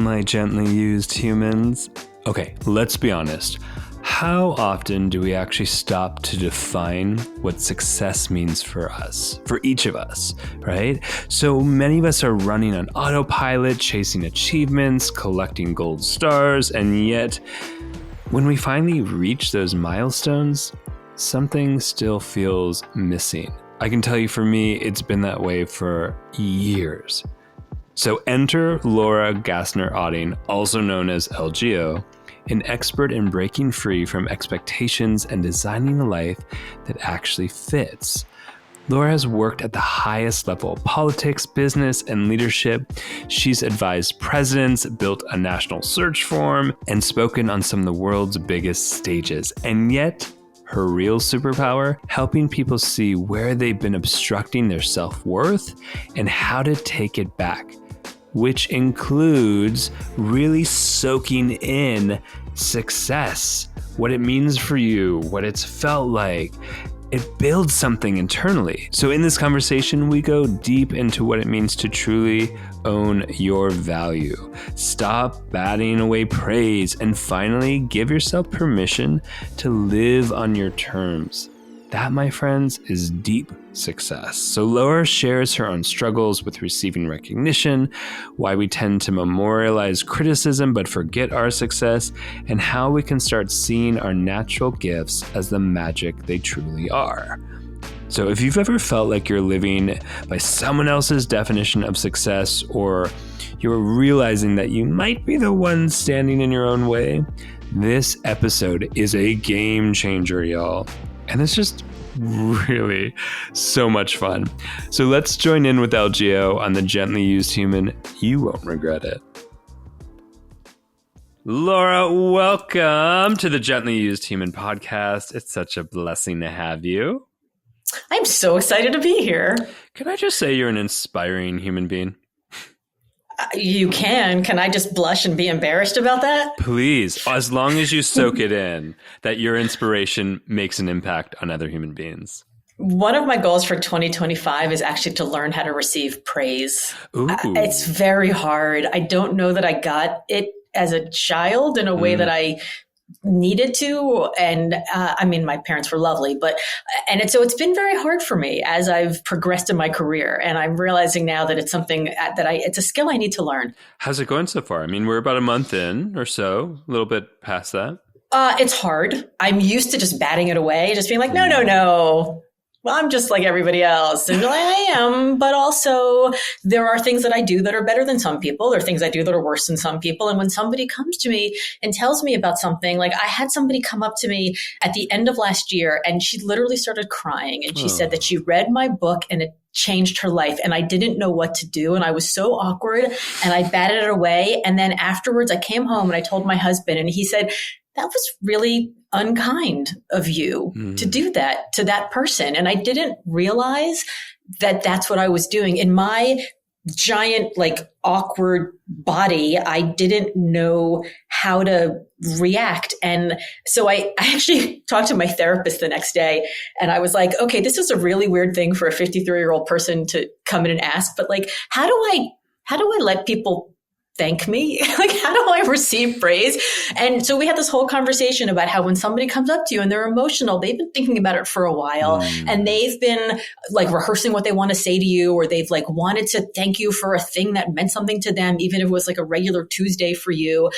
My gently used humans. Okay, let's be honest. How often do we actually stop to define what success means for us, for each of us, right? So many of us are running on autopilot, chasing achievements, collecting gold stars, and yet when we finally reach those milestones, something still feels missing. I can tell you for me, it's been that way for years. So enter Laura Gassner Otting, also known as LGO, an expert in breaking free from expectations and designing a life that actually fits. Laura has worked at the highest level of politics, business, and leadership. She's advised presidents, built a national search forum, and spoken on some of the world's biggest stages. And yet, her real superpower, helping people see where they've been obstructing their self-worth and how to take it back, which includes really soaking in success, what it means for you, what it's felt like. It builds something internally. So in this conversation, we go deep into what it means to truly own your value. Stop batting away praise and finally give yourself permission to live on your terms. That, my friends, is deep success. So Laura shares her own struggles with receiving recognition, why we tend to memorialize criticism but forget our success, and how we can start seeing our natural gifts as the magic they truly are. So if you've ever felt like you're living by someone else's definition of success, or you're realizing that you might be the one standing in your own way, this episode is a game changer, y'all. And it's just really so much fun. So let's join in with LGO on the Gently Used Human. You won't regret it. Laura, welcome to the Gently Used Human podcast. It's such a blessing to have you. I'm so excited to be here. Can I just say you're an inspiring human being? You can. Can I just blush and be embarrassed about that? Please, as long as you soak it in, that your inspiration makes an impact on other human beings. One of my goals for 2025 is actually to learn how to receive praise. Ooh. It's very hard. I don't know that I got it as a child in a way that I needed to. And I mean, my parents were lovely, so it's been very hard for me as I've progressed in my career. And I'm realizing now that it's something it's a skill I need to learn. How's it going so far? I mean, we're about a month in or so, a little bit past that. It's hard. I'm used to just batting it away, just being like, no. Well, I'm just like everybody else. And I am, but also there are things that I do that are better than some people. There are things I do that are worse than some people. And when somebody comes to me and tells me about something, like I had somebody come up to me at the end of last year and she literally started crying. And she said that she read my book and it changed her life. And I didn't know what to do. And I was so awkward and I batted it away. And then afterwards I came home and I told my husband and he said, that was really unkind of you to do that to that person. And I didn't realize that that's what I was doing in my giant, like awkward body. I didn't know how to react. And so I actually talked to my therapist the next day and I was like, okay, this is a really weird thing for a 53-year-old person to come in and ask, but like, how do I let people thank me? Like, how do I receive praise? And so we had this whole conversation about how when somebody comes up to you and they're emotional, they've been thinking about it for a while and they've been like rehearsing what they want to say to you, or they've like wanted to thank you for a thing that meant something to them, even if it was like a regular Tuesday for you.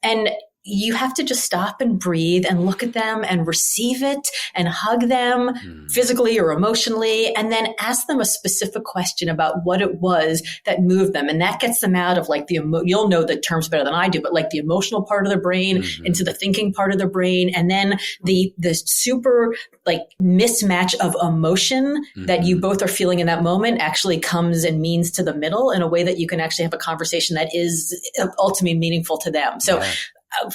And you have to just stop and breathe and look at them and receive it and hug them physically or emotionally, and then ask them a specific question about what it was that moved them. And that gets them out of like you'll know the terms better than I do, but like the emotional part of the brain into the thinking part of the brain. And then the super like mismatch of emotion that you both are feeling in that moment actually comes and means to the middle in a way that you can actually have a conversation that is ultimately meaningful to them. So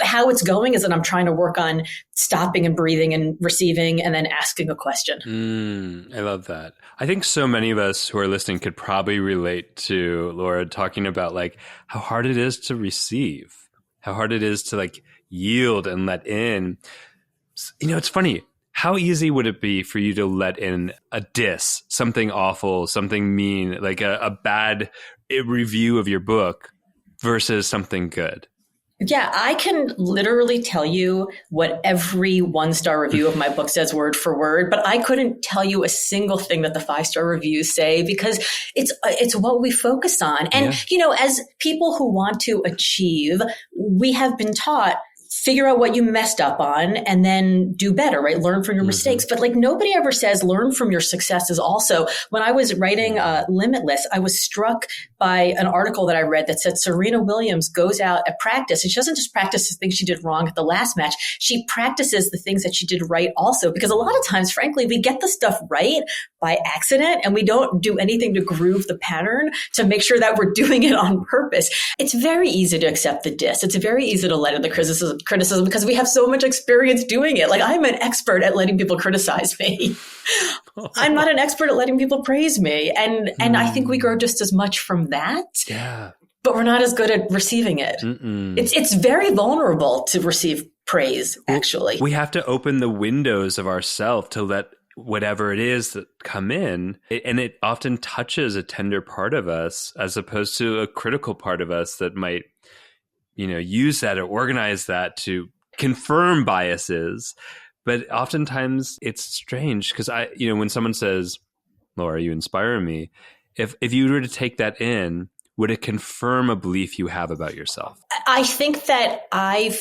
how it's going is that I'm trying to work on stopping and breathing and receiving and then asking a question. I love that. I think so many of us who are listening could probably relate to Laura talking about like how hard it is to receive, how hard it is to like yield and let in. You know, it's funny. How easy would it be for you to let in a diss, something awful, something mean, like a bad review of your book? versus something good? Yeah, I can literally tell you what every 1-star review of my book says word for word, but I couldn't tell you a single thing that the 5-star reviews say because it's what we focus on. And, as people who want to achieve, we have been taught, figure out what you messed up on and then do better, right? Learn from your mistakes. But like nobody ever says learn from your successes also. When I was writing Limitless, I was struck by an article that I read that said Serena Williams goes out at practice and she doesn't just practice the things she did wrong at the last match. She practices the things that she did right also, because a lot of times, frankly, we get the stuff right by accident and we don't do anything to groove the pattern to make sure that we're doing it on purpose. It's very easy to accept the diss. It's very easy to let in the criticism because we have so much experience doing it. Like I'm an expert at letting people criticize me. I'm not an expert at letting people praise me. And I think we grow just as much from that. Yeah. But we're not as good at receiving it. It's very vulnerable to receive praise, actually. We have to open the windows of ourselves to let whatever it is that come in, and it often touches a tender part of us as opposed to a critical part of us that might, use that or organize that to confirm biases. But oftentimes it's strange because when someone says, Laura, you inspire me, if you were to take that in, would it confirm a belief you have about yourself? I think that I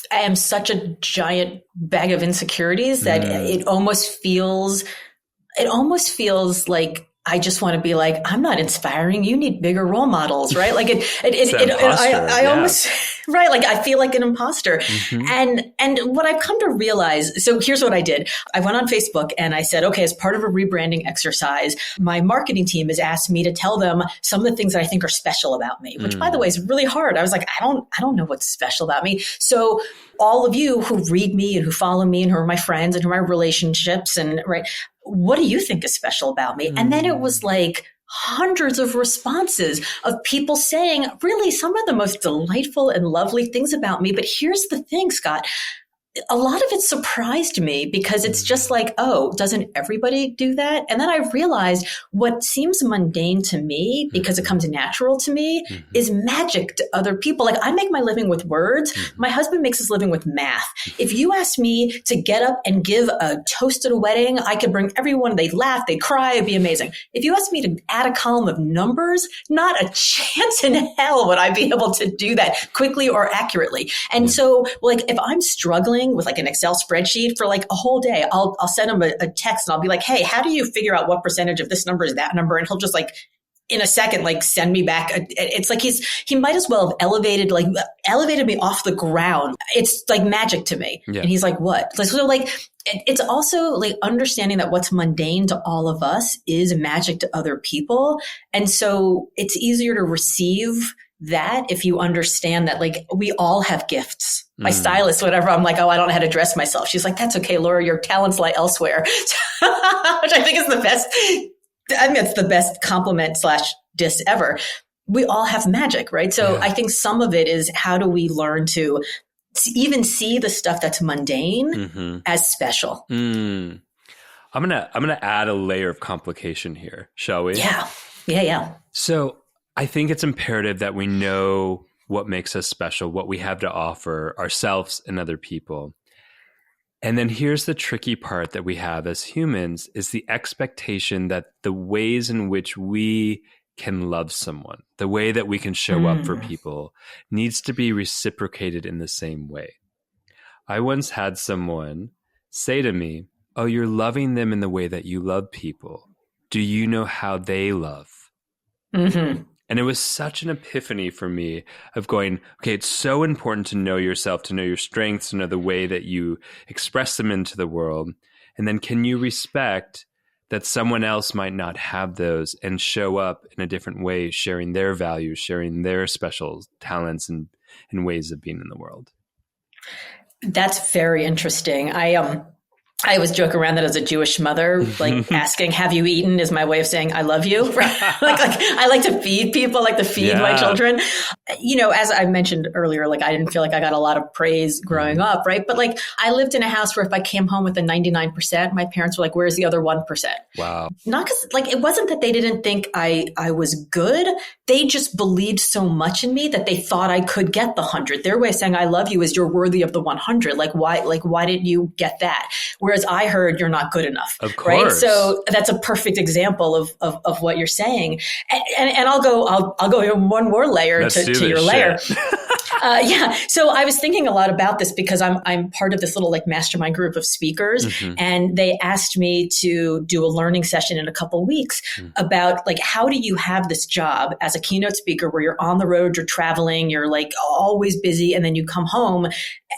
am such a giant bag of insecurities that it almost feels like I just want to be like, I'm not inspiring. You need bigger role models, right? Like I almost, right. Like I feel like an imposter. And what I've come to realize, so here's what I did. I went on Facebook and I said, okay, as part of a rebranding exercise, my marketing team has asked me to tell them some of the things that I think are special about me, which by the way is really hard. I was like, I don't know what's special about me. So all of you who read me and who follow me and who are my friends and who are my relationships and right, what do you think is special about me? And then it was like hundreds of responses of people saying really some of the most delightful and lovely things about me. But here's the thing, Scott. A lot of it surprised me because it's just like, oh, doesn't everybody do that? And then I realized what seems mundane to me because it comes natural to me is magic to other people. Like I make my living with words. My husband makes his living with math. If you asked me to get up and give a toast at a wedding, I could bring everyone. They'd laugh, they'd cry. It'd be amazing. If you asked me to add a column of numbers, not a chance in hell would I be able to do that quickly or accurately. And so like if I'm struggling with like an Excel spreadsheet for like a whole day, I'll send him a text and I'll be like, hey, how do you figure out what percentage of this number is that number? And he'll just like in a second, like send me back. It's like he might as well have elevated me off the ground. It's like magic to me. Yeah. And he's like, what? So like, it's also like understanding that what's mundane to all of us is magic to other people. And so it's easier to receive that if you understand that like we all have gifts. My stylist, whatever, I'm like, oh, I don't know how to dress myself. She's like, that's okay, Laura, your talents lie elsewhere. Which I think is the best. I mean, it's the best compliment / diss ever. We all have magic, right? So I think some of it is how do we learn to even see the stuff that's mundane as special? I'm gonna add a layer of complication here, shall we? Yeah. So I think it's imperative that we know what makes us special, what we have to offer ourselves and other people. And then here's the tricky part that we have as humans is the expectation that the ways in which we can love someone, the way that we can show up for people needs to be reciprocated in the same way. I once had someone say to me, oh, you're loving them in the way that you love people. Do you know how they love? And it was such an epiphany for me of going, okay, it's so important to know yourself, to know your strengths, to know the way that you express them into the world. And then can you respect that someone else might not have those and show up in a different way, sharing their values, sharing their special talents and ways of being in the world? That's very interesting. I always joke around that as a Jewish mother, like asking, have you eaten is my way of saying, I love you. like I like to feed people, I like to feed my children. as I mentioned earlier, like I didn't feel like I got a lot of praise growing up, right? But like I lived in a house where if I came home with a 99%, my parents were like, where's the other 1%? Wow. Not because like it wasn't that they didn't think I was good. They just believed so much in me that they thought I could get the 100. Their way of saying I love you is you're worthy of the 100. Like why didn't you get that? Whereas I heard you're not good enough. Of course. Right? So that's a perfect example of what you're saying. And I'll go even one more layer to your layer. So I was thinking a lot about this because I'm part of this little like mastermind group of speakers, and they asked me to do a learning session in a couple of weeks about like how do you have this job as a keynote speaker where you're on the road, you're traveling, you're like always busy, and then you come home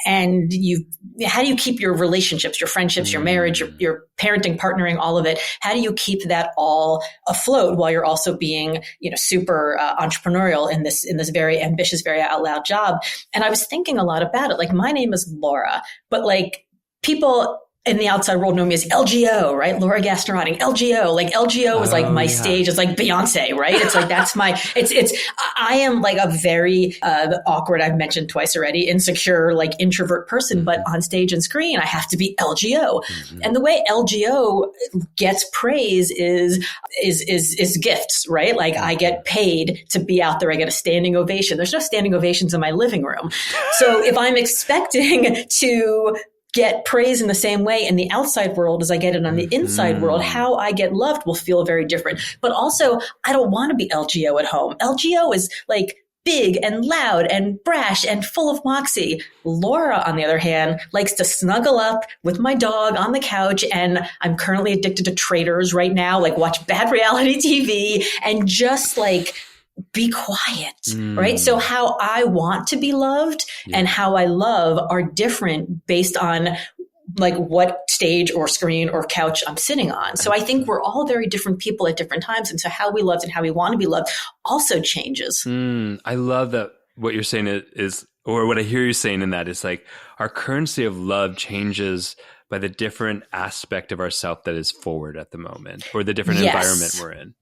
and how do you keep your relationships, your friendships, your marriage, your parenting, partnering, all of it? How do you keep that all afloat while you're also being, super entrepreneurial in this very ambitious, very out loud job? And I was thinking a lot about it. Like my name is Laura, but like people in the outside world know me as LGO, right? Laura Gassner Otting, LGO. Like LGO is like my stage. It's like Beyonce, right? It's like that's I am like a very awkward, I've mentioned twice already, insecure, like introvert person, but on stage and screen, I have to be LGO. And the way LGO gets praise is gifts, right? Like I get paid to be out there. I get a standing ovation. There's no standing ovations in my living room. So if I'm expecting to get praise in the same way in the outside world as I get it on the inside world, how I get loved will feel very different. But also, I don't want to be LGO at home. LGO is like big and loud and brash and full of moxie. Laura, on the other hand, likes to snuggle up with my dog on the couch. And I'm currently addicted to Traitors right now, like watch bad reality TV and just like be quiet, right? So how I want to be loved and how I love are different based on like what stage or screen or couch I'm sitting on. So I think we're all very different people at different times. And so how we loved and how we want to be loved also changes. I love that what you're saying is, or what I hear you saying in that is like our currency of love changes by the different aspect of ourself that is forward at the moment or the different environment we're in.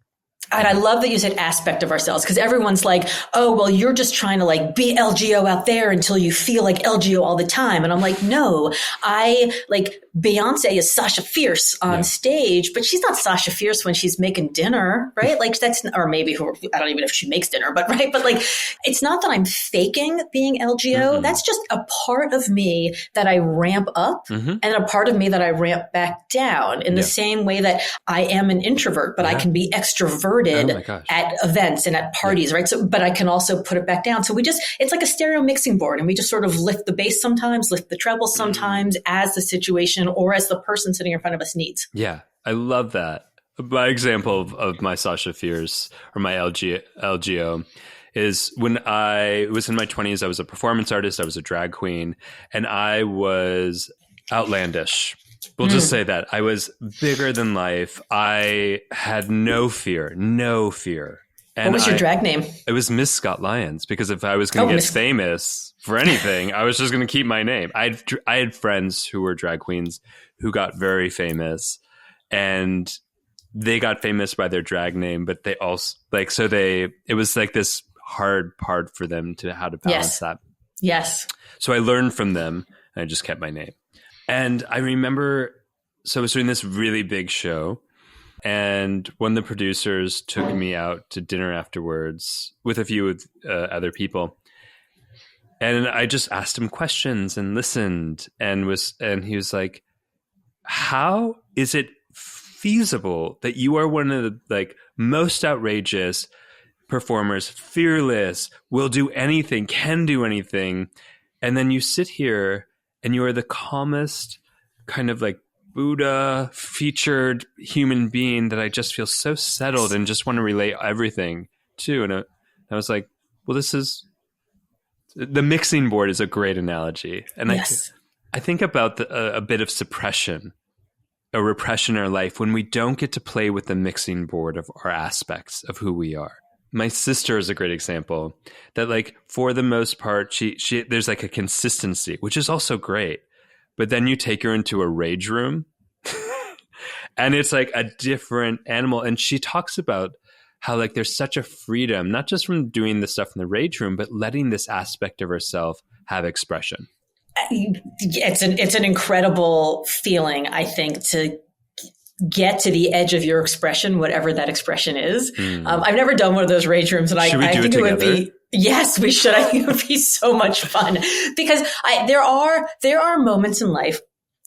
And I love that you said aspect of ourselves because everyone's like, oh, well, you're just trying to like be LGO out there until you feel like LGO all the time. And I'm like, no, I like Beyonce is Sasha Fierce on stage, but she's not Sasha Fierce when she's making dinner, right? Like that's, or maybe I don't even know if she makes dinner, but right. But like, it's not that I'm faking being LGO. That's just a part of me that I ramp up and a part of me that I ramp back down in the same way that I am an introvert, but I can be extroverted at events and at parties, right? So, but I can also put it back down. So it's like a stereo mixing board and we just sort of lift the bass sometimes, lift the treble sometimes as the situation or as the person sitting in front of us needs. Yeah, I love that. My example of my Sasha Fierce or my LGO is when I was in my 20s, I was a performance artist, I was a drag queen, and I was outlandish. We'll just say that. I was bigger than life. I had no fear. And what was your drag name? It was Miss Scott Lyons, because if I was going to get famous for anything, I was just going to keep my name. I had friends who were drag queens who got very famous, and they got famous by their drag name, but they also it was like this hard part for them to how to balance that. Yes. So I learned from them and I just kept my name. And I remember, so I was doing this really big show, and one of the producers took me out to dinner afterwards with a few other people. And I just asked him questions and listened and he was like, how is it feasible that you are one of the like most outrageous performers, fearless, will do anything, can do anything, and then you sit here and you are the calmest kind of like Buddha featured human being that I just feel so settled and just want to relate everything to. And I was like, well, the mixing board is a great analogy. And I think about a bit of suppression, a repression in our life when we don't get to play with the mixing board of our aspects of who we are. My sister is a great example that, like, for the most part, she there's like a consistency, which is also great. But then you take her into a rage room and it's like a different animal. And she talks about how like there's such a freedom, not just from doing the stuff in the rage room, but letting this aspect of herself have expression. It's an incredible feeling, I think, to get to the edge of your expression, whatever that expression is. I've never done one of those rage rooms, and I think it would be, yes, we should. I think it would be so much fun, because there are moments in life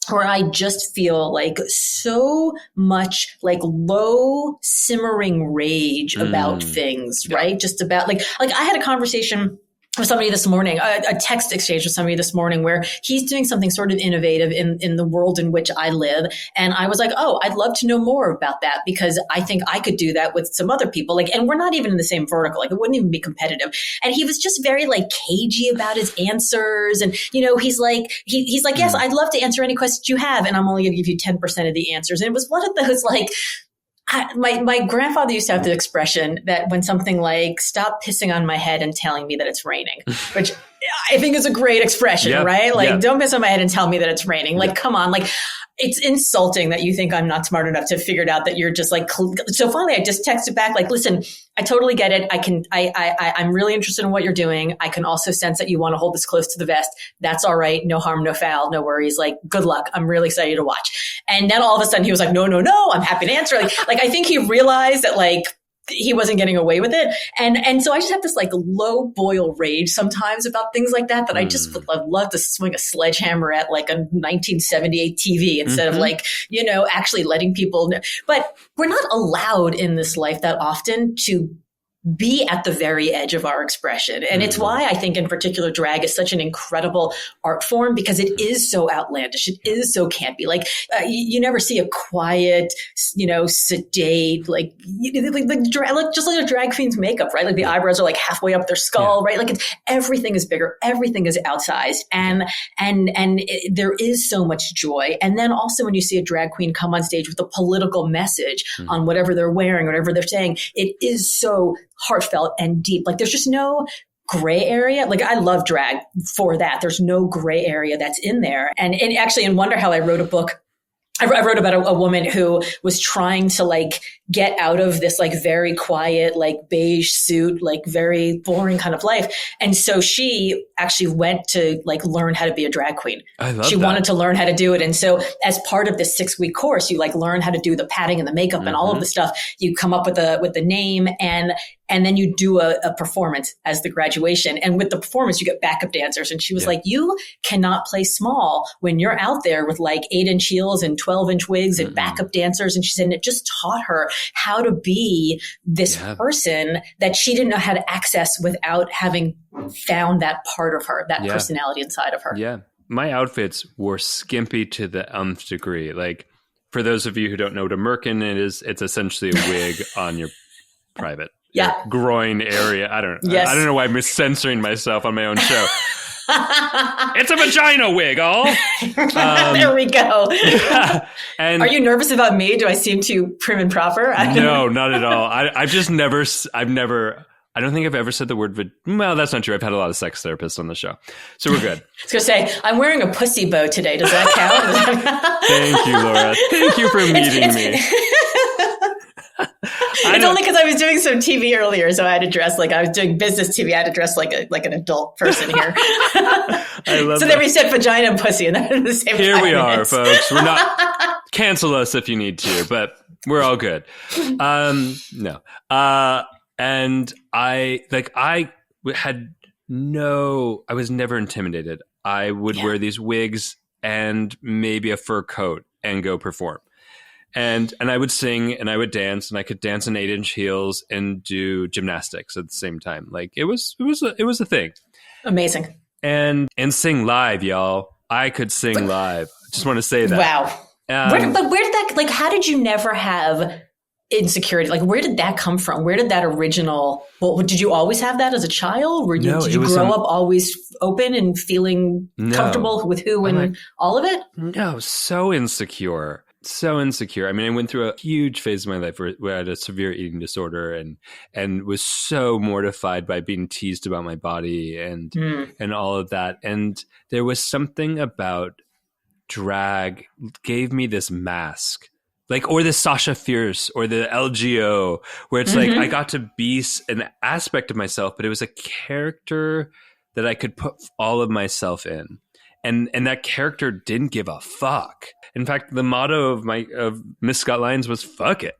where I just feel like so much like low simmering rage about things, right? Just about like I had a conversation with somebody this morning, a text exchange with somebody this morning where he's doing something sort of innovative in the world in which I live. And I was like, oh, I'd love to know more about that, because I think I could do that with some other people. Like, and we're not even in the same vertical. Like, it wouldn't even be competitive. And he was just very like cagey about his answers. And, you know, he's like, yes, I'd love to answer any questions you have, and I'm only going to give you 10% of the answers. And it was one of those like, my grandfather used to have the expression that when something like, stop pissing on my head and telling me that it's raining, which I think is a great expression, right? Like, don't piss on my head and tell me that it's raining. Like, come on. Like, it's insulting that you think I'm not smart enough to figure it out, that you're just like, so finally I just texted back, like, listen, I totally get it. I'm really interested in what you're doing. I can also sense that you want to hold this close to the vest. That's all right. No harm, no foul, no worries. Like, good luck. I'm really excited to watch. And then all of a sudden he was like, no, I'm happy to answer. Like I think he realized that like, he wasn't getting away with it. And so I just have this like low boil rage sometimes about things like that I just would love to swing a sledgehammer at like a 1978 TV instead of like, you know, actually letting people know. But we're not allowed in this life that often to be at the very edge of our expression. And it's why I think in particular drag is such an incredible art form, because it is so outlandish. It is so campy. Like you never see a quiet, you know, sedate, like just like a drag queen's makeup, right? Like the eyebrows are like halfway up their skull, right? Like everything is bigger. Everything is outsized. And there is so much joy. And then also when you see a drag queen come on stage with a political message on whatever they're wearing, whatever they're saying, it is so heartfelt and deep. Like there's just no gray area. Like I love drag for that. There's no gray area that's in there. And actually in Wonder How I wrote a book. I wrote about a woman who was trying to like get out of this like very quiet, like beige suit, like very boring kind of life. And so she actually went to like learn how to be a drag queen. She wanted to learn how to do it. And so as part of this 6-week course, you like learn how to do the padding and the makeup and all of the stuff. You come up with the name and then you do a performance as the graduation. And with the performance, you get backup dancers. And she was like, you cannot play small when you're out there with like 8-inch heels and 12-inch wigs and backup dancers. And she said, and it just taught her how to be this person that she didn't know how to access without having found that part of her, that personality inside of her. Yeah. My outfits were skimpy to the nth degree. Like for those of you who don't know what a merkin is, it's essentially a wig on your private groin area. I don't know why I'm censoring myself on my own show. It's a vagina wig, all. There we go. And are you nervous about me? Do I seem too prim and proper? No, not at all. I don't think I've ever said the word, well, that's not true. I've had a lot of sex therapists on the show. So we're good. I was going to say, I'm wearing a pussy bow today. Does that count? Thank you, Laura. Thank you for meeting me. It's only because I was doing some TV earlier, so I had to dress like I was doing business TV. I had to dress like an adult person here. I love so that. then we said vagina and pussy, and then at the same here 5 we minutes. are, folks. We're not cancel us if you need to, but we're all good. No, and I was never intimidated. I would wear these wigs and maybe a fur coat and go perform. And I would sing and I would dance, and I could dance in 8-inch heels and do gymnastics at the same time. Like it was a thing. Amazing. And sing live, y'all. I could sing live. I just want to say that. Wow. Where did that, like, how did you never have insecurity? Like, where did that come from? Where did that original, did you always have that as a child? Did you grow up always open and feeling comfortable with who and all of it? No, so insecure. So insecure. I mean, I went through a huge phase of my life where I had a severe eating disorder and was so mortified by being teased about my body and all of that. And there was something about drag gave me this mask Like, or the Sasha Fierce or the LGO, where it's like I got to be an aspect of myself, but it was a character that I could put all of myself in. And that character didn't give a fuck. In fact, the motto of Miss Scott Lyons was "fuck it."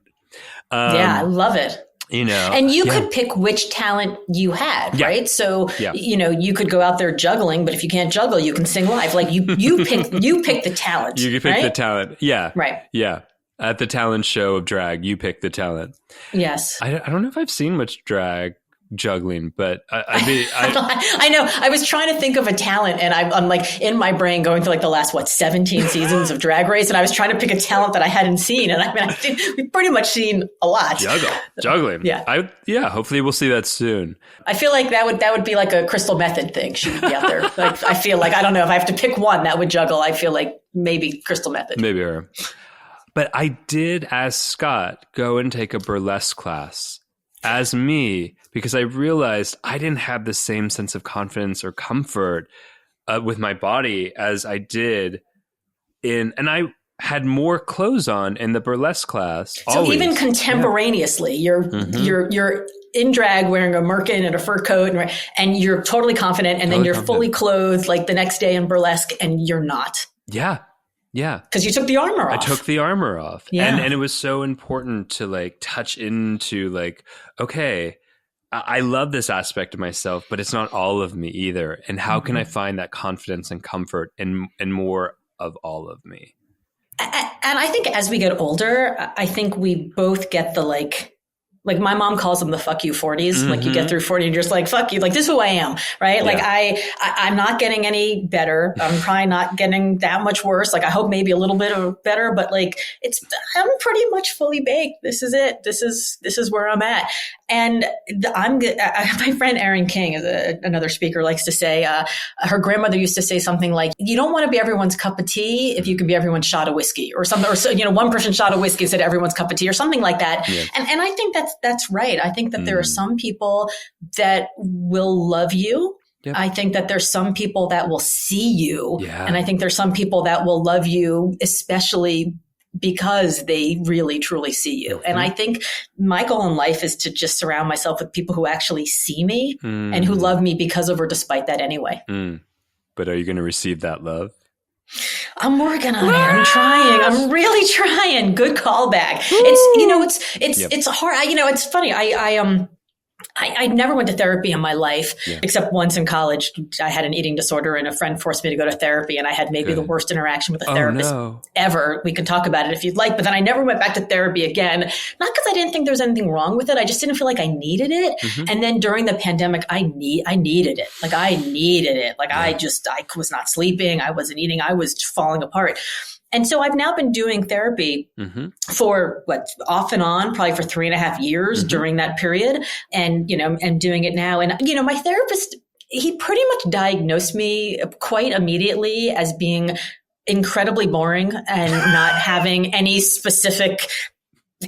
Yeah, I love it. And you could pick which talent you had, right? So, you could go out there juggling, but if you can't juggle, you can sing live. Like you pick the talent. You pick the talent. Yeah. Right. Yeah. At the talent show of drag, you pick the talent. Yes. I don't know if I've seen much drag juggling, but I know. I was trying to think of a talent, and I'm like in my brain going through like the last 17 seasons of Drag Race, and I was trying to pick a talent that I hadn't seen, and I think we've pretty much seen a lot. Juggling. Yeah. Hopefully we'll see that soon. I feel like that would be like a Crystal Method thing. She would be out there. Like I feel like I don't know if I have to pick one that would juggle. I feel like maybe Crystal Method. Maybe her. But I did, as Scott, go and take a burlesque class as me, because I realized I didn't have the same sense of confidence or comfort with my body as I did and I had more clothes on in the burlesque class. So always. Even contemporaneously, you're in drag wearing a merkin and a fur coat and you're totally confident, and then you're fully clothed like the next day in burlesque and you're not. Yeah. Yeah. Because you took the armor off. I took the armor off. Yeah. And it was so important to like touch into like, okay, I love this aspect of myself, but it's not all of me either. And how can I find that confidence and comfort and more of all of me? And I think as we get older, I think we both get the like my mom calls them the fuck you 40s. Like you get through 40 and you're just like, fuck you. Like this is who I am. Right. Yeah. Like I'm not getting any better. I'm probably not getting that much worse. Like I hope maybe a little bit of better, but like I'm pretty much fully baked. This is it. This is where I'm at. And my friend Erin King is another speaker, likes to say, her grandmother used to say something like, you don't want to be everyone's cup of tea if you can be everyone's shot of whiskey or something, or so, one person shot of whiskey instead of everyone's cup of tea or something like that. Yeah. And I think that's right. I think that there are some people that will love you. Yep. I think that there's some people that will see you. Yeah. And I think there's some people that will love you, especially because they really, truly see you. And I think my goal in life is to just surround myself with people who actually see me and who love me because of or despite that anyway. But are you going to receive that love? I'm working on it. I'm trying. I'm really trying. Good callback. It's hard. It's funny. I never went to therapy in my life, except once in college. I had an eating disorder and a friend forced me to go to therapy, and I had maybe the worst interaction with a therapist ever. We can talk about it if you'd like, but then I never went back to therapy again. Not because I didn't think there was anything wrong with it. I just didn't feel like I needed it. And then during the pandemic, I needed it. Like I needed it. Like I was not sleeping. I wasn't eating. I was falling apart. And so I've now been doing therapy for off and on, probably for 3.5 years during that period, and doing it now. And my therapist, he pretty much diagnosed me quite immediately as being incredibly boring and not having any specific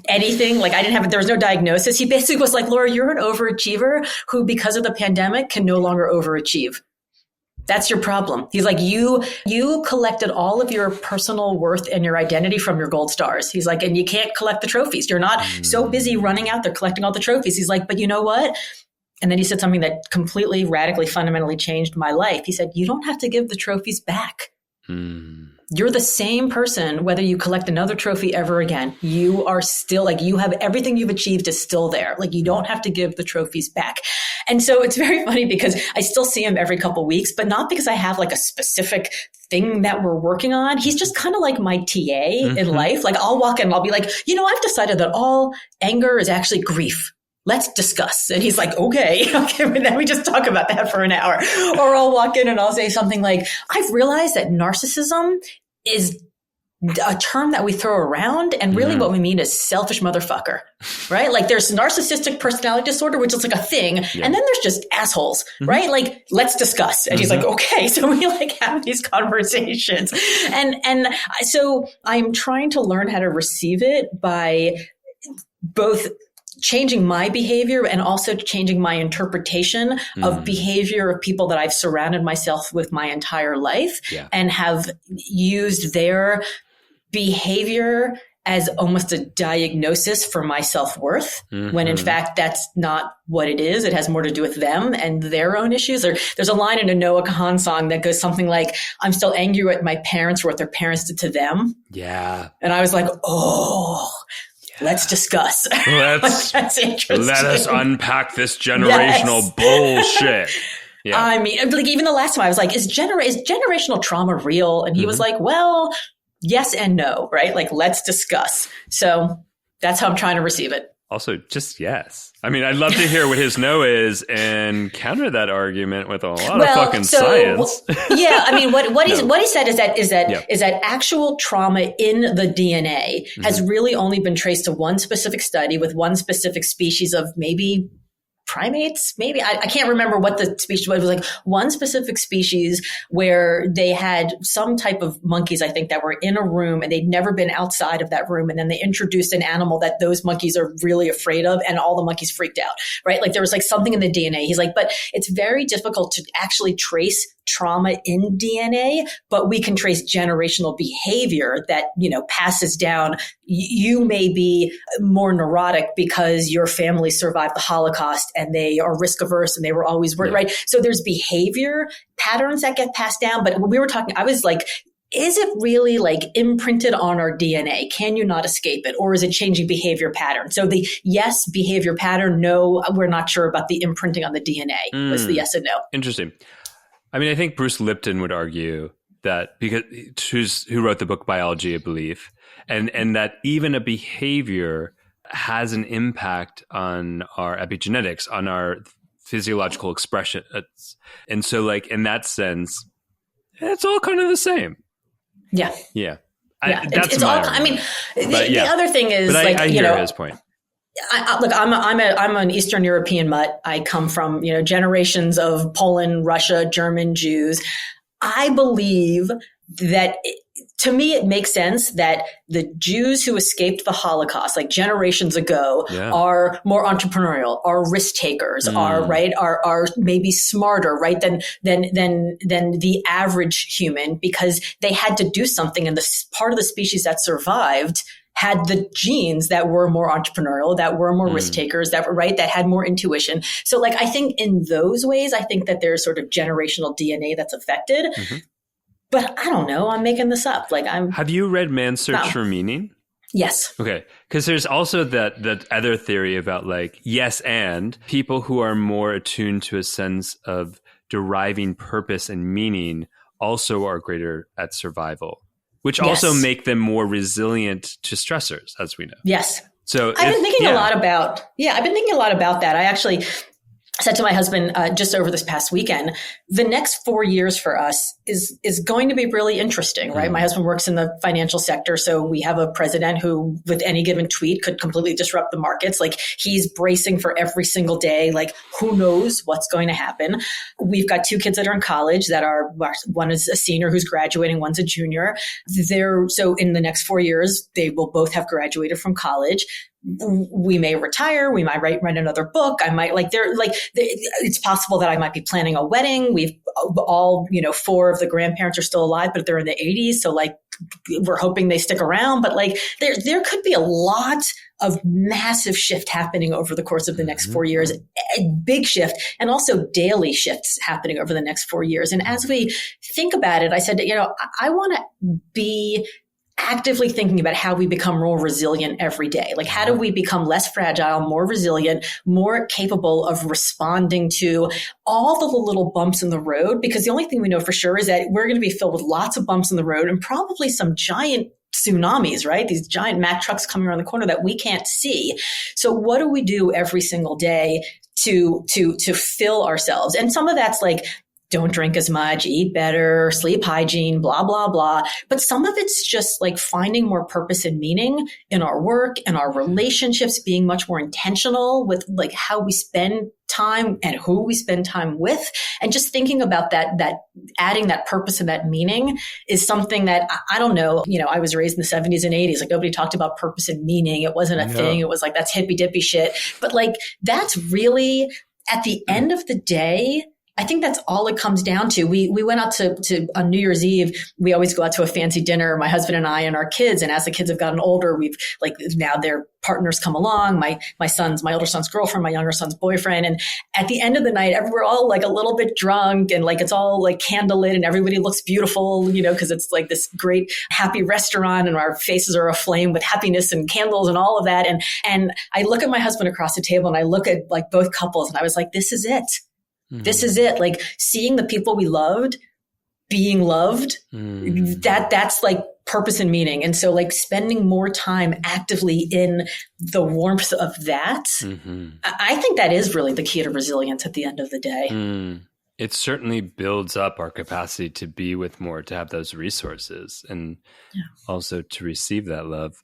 anything. Like there was no diagnosis. He basically was like, Laura, you're an overachiever who, because of the pandemic, can no longer overachieve. That's your problem. He's like, you collected all of your personal worth and your identity from your gold stars. He's like, and you can't collect the trophies. You're not so busy running out there collecting all the trophies. He's like, but you know what? And then he said something that completely, radically, fundamentally changed my life. He said, you don't have to give the trophies back. You're the same person, whether you collect another trophy ever again. You are still like, you have everything you've achieved is still there. Like you don't have to give the trophies back. And so it's very funny because I still see him every couple of weeks, but not because I have like a specific thing that we're working on. He's just kind of like my TA in life. Like I'll walk in and I'll be like, I've decided that all anger is actually grief. Let's discuss. And he's like, okay, but then we just talk about that for an hour. Or I'll walk in and I'll say something like, I've realized that narcissism is a term that we throw around, and really what we mean is selfish motherfucker, right? Like there's narcissistic personality disorder, which is like a thing. And then there's just assholes, right? Like, let's discuss. And he's like, okay. So we like have these conversations. And so I'm trying to learn how to receive it by both changing my behavior and also changing my interpretation of behavior of people that I've surrounded myself with my entire life and have used their behavior as almost a diagnosis for my self-worth, when in fact, that's not what it is. It has more to do with them and their own issues. There's a line in a Noah Kahan song that goes something like, I'm still angry at my parents for what their parents did to them. Yeah. And I was like, oh, let's discuss. That's interesting. Let us unpack this generational bullshit. Yeah. I mean, like even the last time I was like, is generational trauma real? And he was like, well, yes and no, right? Like, let's discuss. So that's how I'm trying to receive it. Also, just yes. I mean, I'd love to hear what his no is and counter that argument with a lot of fucking science. Yeah, I mean, what he said is that actual trauma in the DNA has really only been traced to one specific study with one specific species of maybe primates, maybe. I can't remember what the species was. It was like one specific species where they had some type of monkeys, I think, that were in a room and they'd never been outside of that room. And then they introduced an animal that those monkeys are really afraid of, and all the monkeys freaked out, right? Like there was like something in the DNA. He's like, but it's very difficult to actually trace trauma in DNA, but we can trace generational behavior that, passes down. You may be more neurotic because your family survived the Holocaust and they are risk averse and they were always worried, right? So there's behavior patterns that get passed down. But when we were talking, I was like, is it really like imprinted on our DNA? Can you not escape it? Or is it changing behavior pattern? So the yes behavior pattern, no, we're not sure about the imprinting on the DNA was the yes and no. Interesting. I mean, I think Bruce Lipton would argue that because who wrote the book Biology of Belief, and that even a behavior has an impact on our epigenetics, on our physiological expression. And so like in that sense, it's all kind of the same. Yeah. Yeah. That's it's all, I mean, the other thing is I hear his point. Look, I'm an Eastern European mutt. I come from, generations of Poland, Russia, German Jews. I believe that to me, it makes sense that the Jews who escaped the Holocaust, like generations ago, are more entrepreneurial, are risk takers, are maybe smarter, right, than the average human, because they had to do something, and the part of the species that survived had the genes that were more entrepreneurial, that were more risk takers, that had more intuition. So like, I think in those ways, I think that there's sort of generational DNA that's affected. But I don't know. I'm making this up. Have you read Man's Search for Meaning? Yes. Okay. Because there's also that other theory about like, yes, and people who are more attuned to a sense of deriving purpose and meaning also are greater at survival, which also make them more resilient to stressors, as we know. Yes. So I've been thinking a lot about that. I actually said to my husband just over this past weekend, the next 4 years for us is going to be really interesting, right? My husband works in the financial sector, so we have a president who, with any given tweet, could completely disrupt the markets. Like, he's bracing for every single day. Like, who knows what's going to happen? We've got 2 kids that are in college one is a senior who's graduating, one's a junior. So in the next 4 years, they will both have graduated from college. We may retire. We might write another book. I might it's possible that I might be planning a wedding. We've all, 4 of the grandparents are still alive, but they're in the 80s. So like, we're hoping they stick around, but like there could be a lot of massive shift happening over the course of the next 4 years, a big shift, and also daily shifts happening over the next 4 years. And as we think about it, I said, I want to be actively thinking about how we become more resilient every day. Like, how do we become less fragile, more resilient, more capable of responding to all the little bumps in the road? Because the only thing we know for sure is that we're going to be filled with lots of bumps in the road and probably some giant tsunamis, right? These giant Mack trucks coming around the corner that we can't see. So what do we do every single day to fill ourselves? And some of that's like, don't drink as much, eat better, sleep hygiene, blah, blah, blah. But some of it's just like finding more purpose and meaning in our work and our relationships, being much more intentional with like how we spend time and who we spend time with. And just thinking about that adding that purpose and that meaning is something that I don't know. I was raised in the 70s and 80s. Like, nobody talked about purpose and meaning. It wasn't a thing. It was like, that's hippy dippy shit. But like, that's really, at the end of the day, I think that's all it comes down to. We went out to on New Year's Eve. We always go out to a fancy dinner, my husband and I and our kids. And as the kids have gotten older, we've like now their partners come along. My older son's girlfriend, my younger son's boyfriend. And at the end of the night, we're all like a little bit drunk and like it's all like candlelit and everybody looks beautiful, you know, because it's like this great happy restaurant and our faces are aflame with happiness and candles and all of that. And I look at my husband across the table and I look at like both couples and I was like, this is it. This is it. Like seeing the people we loved being loved, that's like purpose and meaning. And so like spending more time actively in the warmth of that, I think that is really the key to resilience at the end of the day. It certainly builds up our capacity to be with more, to have those resources and also to receive that love.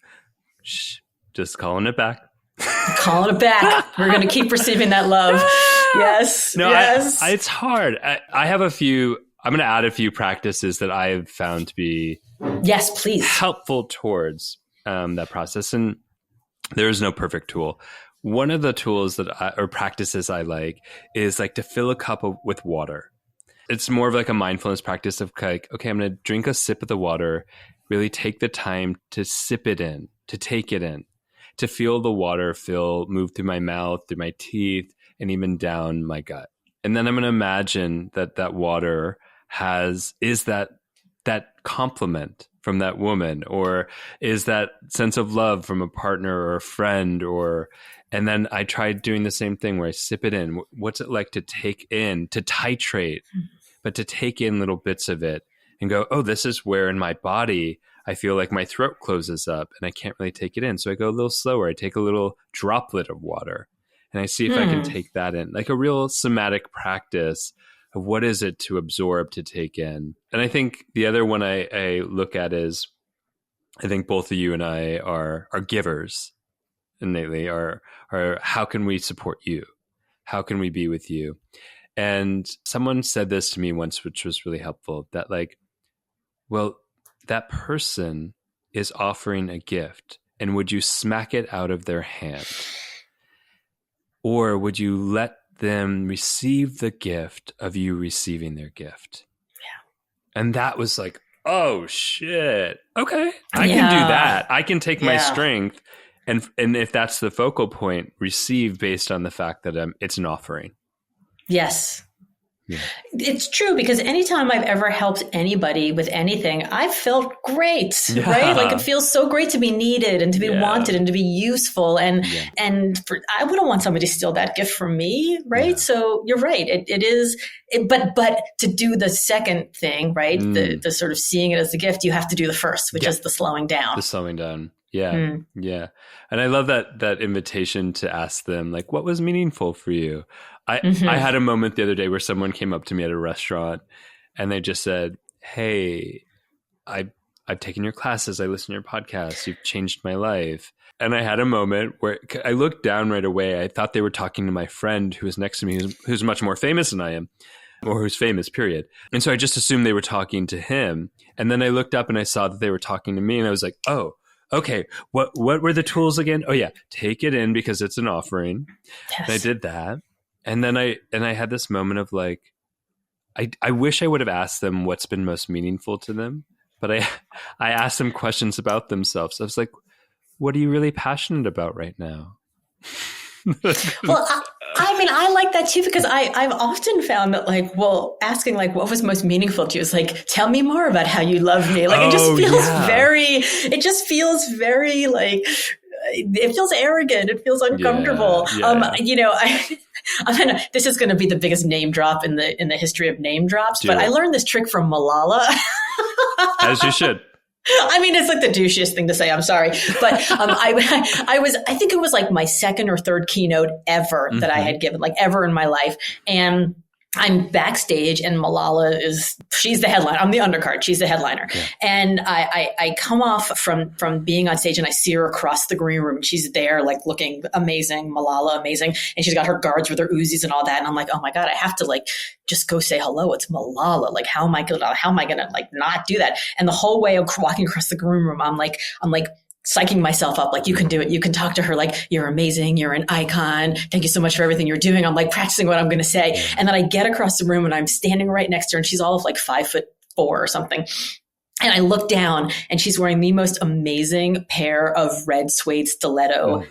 Just calling it back. Calling it back. We're going to keep receiving that love. Yes. No, yes. It's hard. I have I'm going to add a few practices that I have found to be please, helpful towards that process. And there is no perfect tool. One of the tools or practices I like is like to fill a cup with water. It's more of like a mindfulness practice of like, okay, I'm going to drink a sip of the water, really take the time to sip it in, to take it in, to feel the water move through my mouth, through my teeth, and even down my gut. And then I'm going to imagine that water is that compliment from that woman, or is that sense of love from a partner or a friend, and then I tried doing the same thing where I sip it in. What's it like to take in, to titrate, but to take in little bits of it and go, oh, this is where in my body I feel like my throat closes up and I can't really take it in. So I go a little slower. I take a little droplet of water and I see if I can take that in, like a real somatic practice of what is it to absorb, to take in. And I think the other one I look at is, I think both of you and I are givers innately, are how can we support you? How can we be with you? And someone said this to me once, which was really helpful, that like, well, that person is offering a gift, and would you smack it out of their hand? Or would you let them receive the gift of you receiving their gift? Yeah. And that was like, oh shit. Okay. I can do that. I can take my strength and if that's the focal point, receive based on the fact that it's an offering. Yes. Yeah. It's true, because anytime I've ever helped anybody with anything, I've felt great, right? Like it feels so great to be needed and to be wanted and to be useful. And I wouldn't want somebody to steal that gift from me, right? Yeah. So you're right. It is, but to do the second thing, right? The sort of seeing it as a gift, you have to do the first, which is the slowing down. The slowing down. Yeah. Yeah. And I love that invitation to ask them, like, what was meaningful for you? I had a moment the other day where someone came up to me at a restaurant and they just said, hey, I've taken your classes. I listen to your podcast. You've changed my life. And I had a moment where I looked down right away. I thought they were talking to my friend who was next to me, who's much more famous than I am, or who's famous, period. And so I just assumed they were talking to him. And then I looked up and I saw that they were talking to me, and I was like, oh, okay, what were the tools again? Oh yeah, take it in because it's an offering. Yes. And I did that. And then I had this moment of like, I wish I would have asked them what's been most meaningful to them, but I asked them questions about themselves. I was like, what are you really passionate about right now? Well, I mean, I like that too, because I've often found that like, well, asking like, what was most meaningful to you is like, tell me more about how you love me. Like, it just feels very like, it feels arrogant. It feels uncomfortable. This is going to be the biggest name drop in the history of name drops, but I learned this trick from Malala. As you should. I mean, it's like the douchiest thing to say. I'm sorry. But I think it was like my second or third keynote ever that I had given, like ever in my life. And I'm backstage and Malala she's the headliner. I'm the undercard. She's the headliner. Yeah. And I come off from being on stage and I see her across the green room. She's there like looking amazing, Malala amazing. And she's got her guards with her Uzis and all that. And I'm like, oh my God, I have to like just go say hello. It's Malala. Like, how am I gonna like not do that? And the whole way of walking across the green room, I'm like, psyching myself up. Like, you can do it. You can talk to her. Like, you're amazing. You're an icon. Thank you so much for everything you're doing. I'm like practicing what I'm going to say. And then I get across the room and I'm standing right next to her, and she's all of like 5'4" or something. And I look down and she's wearing the most amazing pair of red suede stiletto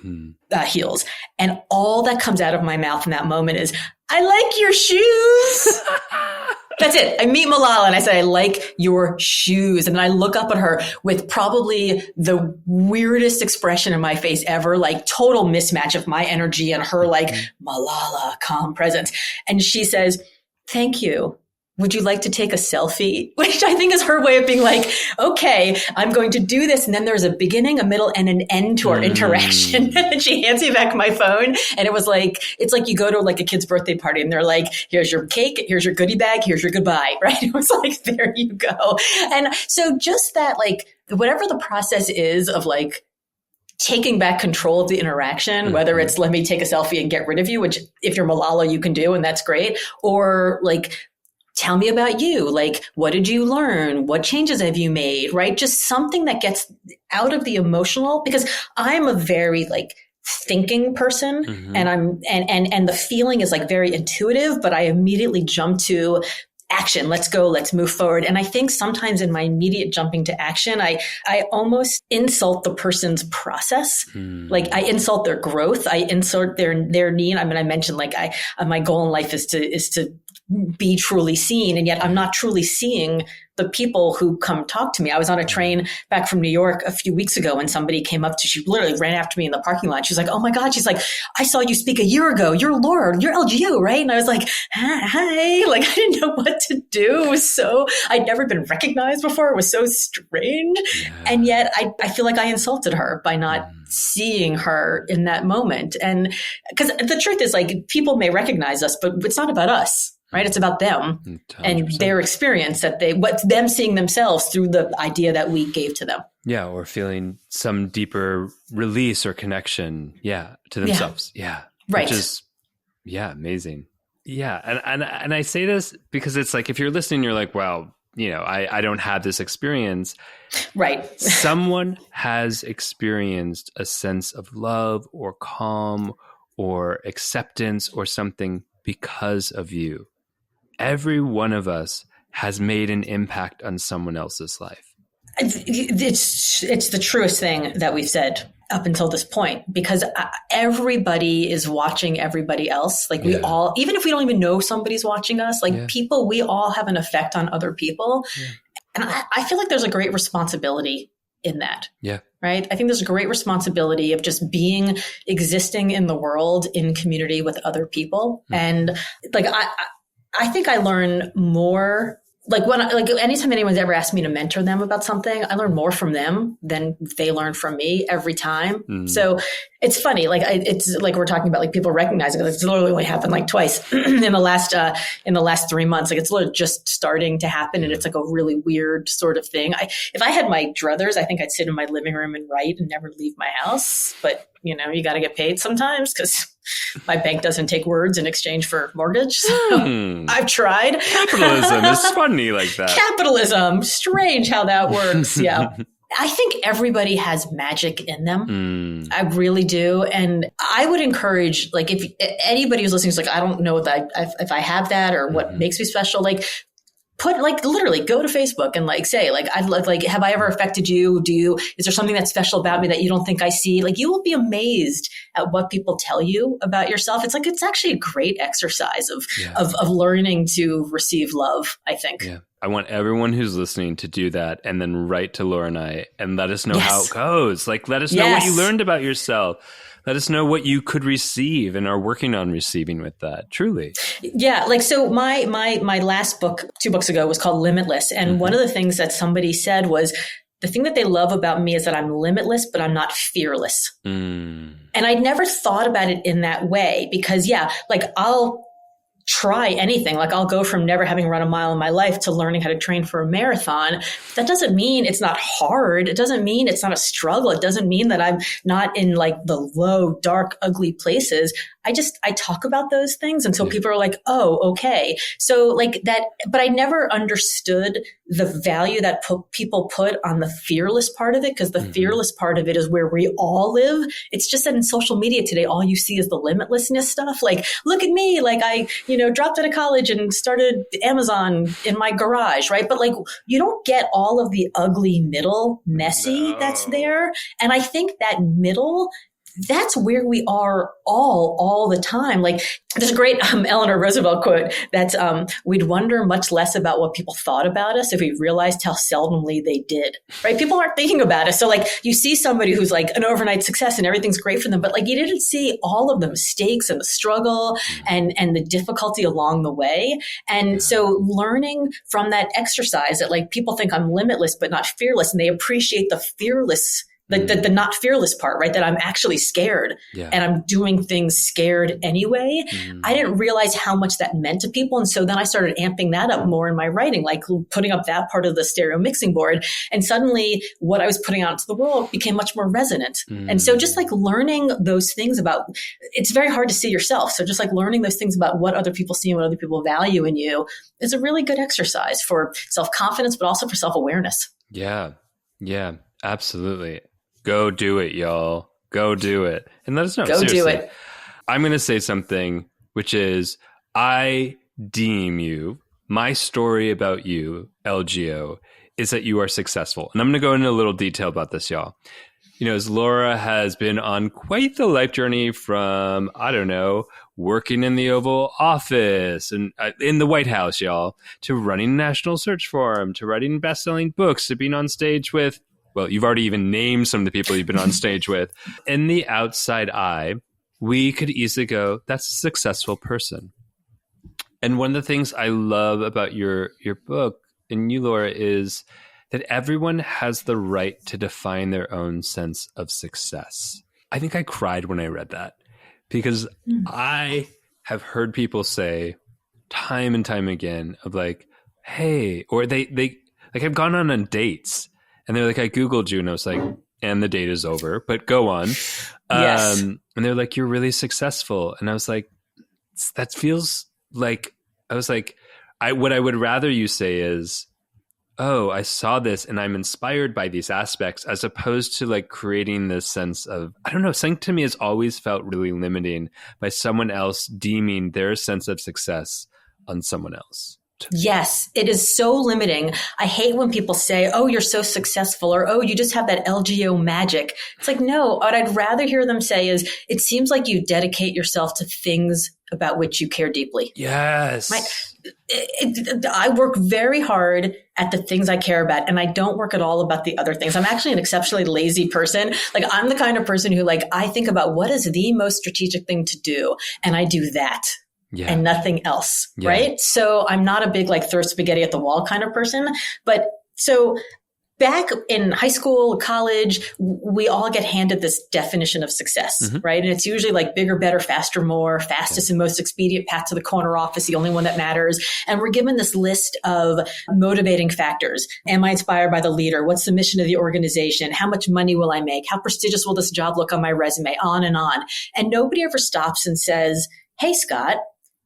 heels. And all that comes out of my mouth in that moment is, I like your shoes. That's it. I meet Malala and I say, I like your shoes. And then I look up at her with probably the weirdest expression in my face ever, like total mismatch of my energy and her like Malala calm presence. And she says, thank you. Would you like to take a selfie? Which I think is her way of being like, okay, I'm going to do this. And then there's a beginning, a middle, and an end to our interaction. And she hands me back my phone. And it was like, it's like you go to like a kid's birthday party and they're like, here's your cake, here's your goodie bag, here's your goodbye, right? It was like, there you go. And so just that, like, whatever the process is of like, taking back control of the interaction, whether it's let me take a selfie and get rid of you, which if you're Malala, you can do, and that's great. Or like, tell me about you. Like, what did you learn? What changes have you made? Right? Just something that gets out of the emotional, because I'm a very like thinking person and and the feeling is like very intuitive, but I immediately jump to action. Let's go. Let's move forward. And I think sometimes in my immediate jumping to action, I almost insult the person's process. Like, I insult their growth. I insult their need. I mean, I mentioned like my goal in life is to be truly seen. And yet I'm not truly seeing the people who come talk to me. I was on a train back from New York a few weeks ago and somebody came up she literally ran after me in the parking lot. She's like, oh my God. She's like, I saw you speak a year ago. You're Laura, you're LGU, right? And I was like, hi. Like, I didn't know what to do. It was I'd never been recognized before. It was so strange. Yeah. And yet I feel like I insulted her by not seeing her in that moment. And because the truth is, like, people may recognize us, but it's not about us. Right? It's about them 100%. And their experience what's them seeing themselves through the idea that we gave to them. Yeah. Or feeling some deeper release or connection. Yeah. To themselves. Yeah. Right. Which is, amazing. Yeah. And I say this because it's like, if you're listening, you're like, well, I don't have this experience. Right. Someone has experienced a sense of love or calm or acceptance or something because of you. Every one of us has made an impact on someone else's life. It's the truest thing that we've said up until this point, because everybody is watching everybody else. Like, we all, even if we don't even know somebody's watching us, like people, we all have an effect on other people. Yeah. And I feel like there's a great responsibility in that. Yeah. Right. I think there's a great responsibility of just existing in the world, in community with other people. And like, I think I learn more, like anytime anyone's ever asked me to mentor them about something, I learn more from them than they learn from me every time. So it's funny. Like, it's like we're talking about, like, people recognizing it. It's literally only happened like twice in the last 3 months. Like, it's literally just starting to happen. And it's like a really weird sort of thing. If I had my druthers, I think I'd sit in my living room and write and never leave my house. But you got to get paid sometimes because my bank doesn't take words in exchange for mortgage. So I've tried. Capitalism is funny like that. Capitalism. Strange how that works. Yeah. I think everybody has magic in them. I really do. And I would encourage, like, if anybody who's listening is like, I don't know that if I have that or what makes me special, like, literally go to Facebook and like say, like, have I ever affected you? Is there something that's special about me that you don't think I see? Like, you will be amazed at what people tell you about yourself. It's like, it's actually a great exercise of learning to receive love, I think. Yeah. I want everyone who's listening to do that and then write to Laura and I and let us know how it goes. Like, let us know what you learned about yourself. Let us know what you could receive and are working on receiving with that. Truly. Yeah. Like, so my last book 2 books ago was called Limitless. And one of the things that somebody said was, the thing that they love about me is that I'm limitless, but I'm not fearless. And I'd never thought about it in that way because, like, I'll try anything. Like, I'll go from never having run a mile in my life to learning how to train for a marathon. That doesn't mean it's not hard. It doesn't mean it's not a struggle. It doesn't mean that I'm not in like the low, dark, ugly places. I talk about those things. And so people are like, oh, okay. So like that, but I never understood the value that people put on the fearless part of it, because the fearless part of it is where we all live. It's just that in social media today, all you see is the limitlessness stuff. Like, look at me, like I, dropped out of college and started Amazon in my garage, right? But like, you don't get all of the ugly middle messy that's there. And I think that middle, that's where we are all the time. Like there's a great Eleanor Roosevelt quote that we'd wonder much less about what people thought about us if we realized how seldomly they did, right? People aren't thinking about us. So like you see somebody who's like an overnight success and everything's great for them, but like you didn't see all of the mistakes and the struggle and the difficulty along the way. And so learning from that exercise that like people think I'm limitless but not fearless, and they appreciate the fearless, the not fearless part, right? That I'm actually scared and I'm doing things scared anyway. I didn't realize how much that meant to people. And so then I started amping that up more in my writing, like putting up that part of the stereo mixing board. And suddenly what I was putting out into the world became much more resonant. And so just like learning those things about, it's very hard to see yourself. So just like learning those things about what other people see and what other people value in you is a really good exercise for self-confidence, but also for self-awareness. Yeah. Yeah, absolutely. Go do it, y'all. Go do it. And let us know. Go Seriously. do it. I'm going to say something, which is I deem you, my story about you, LGO, is that you are successful. And I'm going to go into a little detail about this, y'all. As Laura has been on quite the life journey from, working in the Oval Office and in the White House, y'all, to running National Search Forum, to writing best-selling books, to being on stage with, well, you've already even named some of the people you've been on stage with. In the outside eye, we could easily go, that's a successful person. And one of the things I love about your book and you, Laura, is that everyone has the right to define their own sense of success. I think I cried when I read that because I have heard people say time and time again of like, hey, or they like I've gone on dates. And they're like, I Googled you. And I was like, and the date is over, but go on. Yes. And they're like, you're really successful. And I was like, that feels like, what I would rather you say is, oh, I saw this and I'm inspired by these aspects, as opposed to like creating this sense of, I don't know, something to me has always felt really limiting by someone else deeming their sense of success on someone else. Yes, it is so limiting. I hate when people say, oh, you're so successful, or, oh, you just have that LGO magic. It's like, no, what I'd rather hear them say is, it seems like you dedicate yourself to things about which you care deeply. Yes. I work very hard at the things I care about, and I don't work at all about the other things. I'm actually an exceptionally lazy person. Like I'm the kind of person who I think about what is the most strategic thing to do, and I do that. Yeah. And nothing else, right? So I'm not a big throw spaghetti at the wall kind of person. But so back in high school, college, we all get handed this definition of success, right? And it's usually bigger, better, faster, more, fastest and most expedient path to the corner office, the only one that matters. And we're given this list of motivating factors. Am I inspired by the leader? What's the mission of the organization? How much money will I make? How prestigious will this job look on my resume? On and on. And nobody ever stops and says, hey, Scott,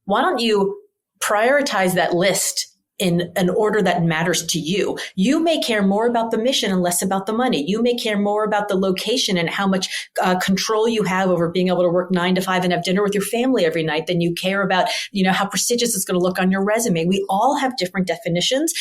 why don't you prioritize that list in an order that matters to you? You may care more about the mission and less about the money. You may care more about the location and how much control you have over being able to work 9 to 5 and have dinner with your family every night than you care about, how prestigious it's going to look on your resume. We all have different definitions.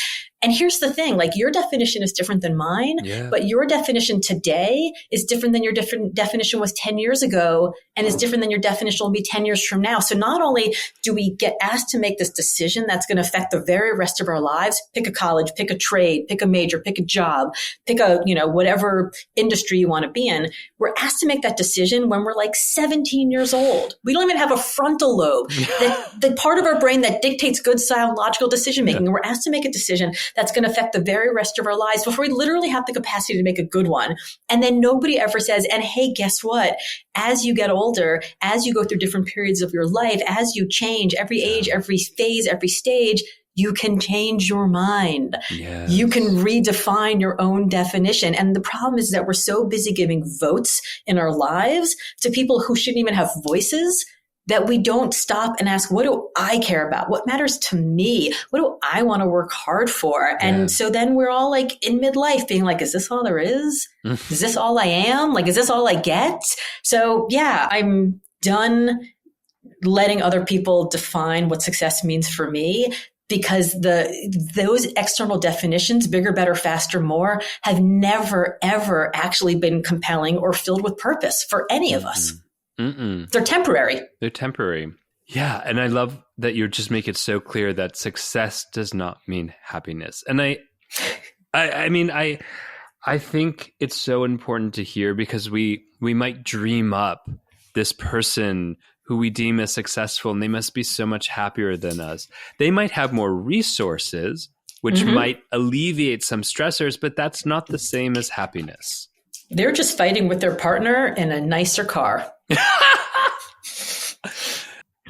And here's the thing, your definition is different than mine, but your definition today is different than your different definition was 10 years ago, and is different than your definition will be 10 years from now. So not only do we get asked to make this decision that's going to affect the very rest of our lives, pick a college, pick a trade, pick a major, pick a job, pick a, whatever industry you want to be in, we're asked to make that decision when we're 17 years old. We don't even have a frontal lobe, the part of our brain that dictates good, sound, logical decision making. And we're asked to make a decision that's going to affect the very rest of our lives before we literally have the capacity to make a good one. And then nobody ever says, and hey, guess what? As you get older, as you go through different periods of your life, as you change every age, every phase, every stage, you can change your mind. Yes. You can redefine your own definition. And the problem is that we're so busy giving votes in our lives to people who shouldn't even have voices, that we don't stop and ask, what do I care about? What matters to me? What do I want to work hard for? And so then we're all like in midlife being like, is this all there is? Is this all I am? Like, is this all I get? So yeah, I'm done letting other people define what success means for me, because those external definitions, bigger, better, faster, more, have never, ever actually been compelling or filled with purpose for any of us. They're temporary. They're temporary. Yeah. And I love that you just make it so clear that success does not mean happiness. And I think it's so important to hear, because we might dream up this person who we deem as successful, and they must be so much happier than us. They might have more resources, which might alleviate some stressors, but that's not the same as happiness. They're just fighting with their partner in a nicer car.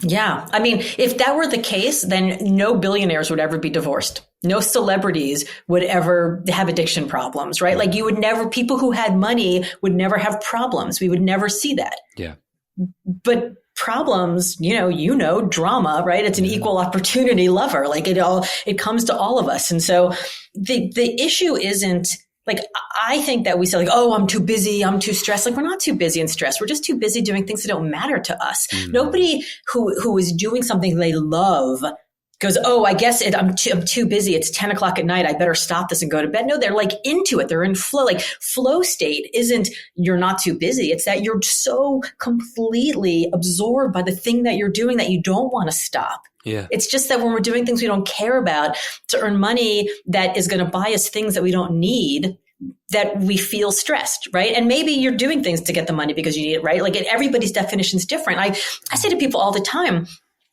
Yeah. I mean, if that were the case, then no billionaires would ever be divorced. No celebrities would ever have addiction problems, right? Like people who had money would never have problems. We would never see that. Yeah. But problems, drama, right? It's an equal opportunity lover. Like it comes to all of us. And so the issue isn't like, I think that we say like, oh, I'm too busy, I'm too stressed. Like, we're not too busy and stressed. We're just too busy doing things that don't matter to us. Nobody who is doing something they love goes, oh, I guess I'm too busy. It's 10 o'clock at night. I better stop this and go to bed. No, they're like into it. They're in flow. Like, flow state isn't you're not too busy. It's that you're so completely absorbed by the thing that you're doing that you don't want to stop. Yeah. It's just that when we're doing things we don't care about to earn money that is going to buy us things that we don't need, that we feel stressed, right? And maybe you're doing things to get the money because you need it, right? Like, everybody's definition is different. I say to people all the time,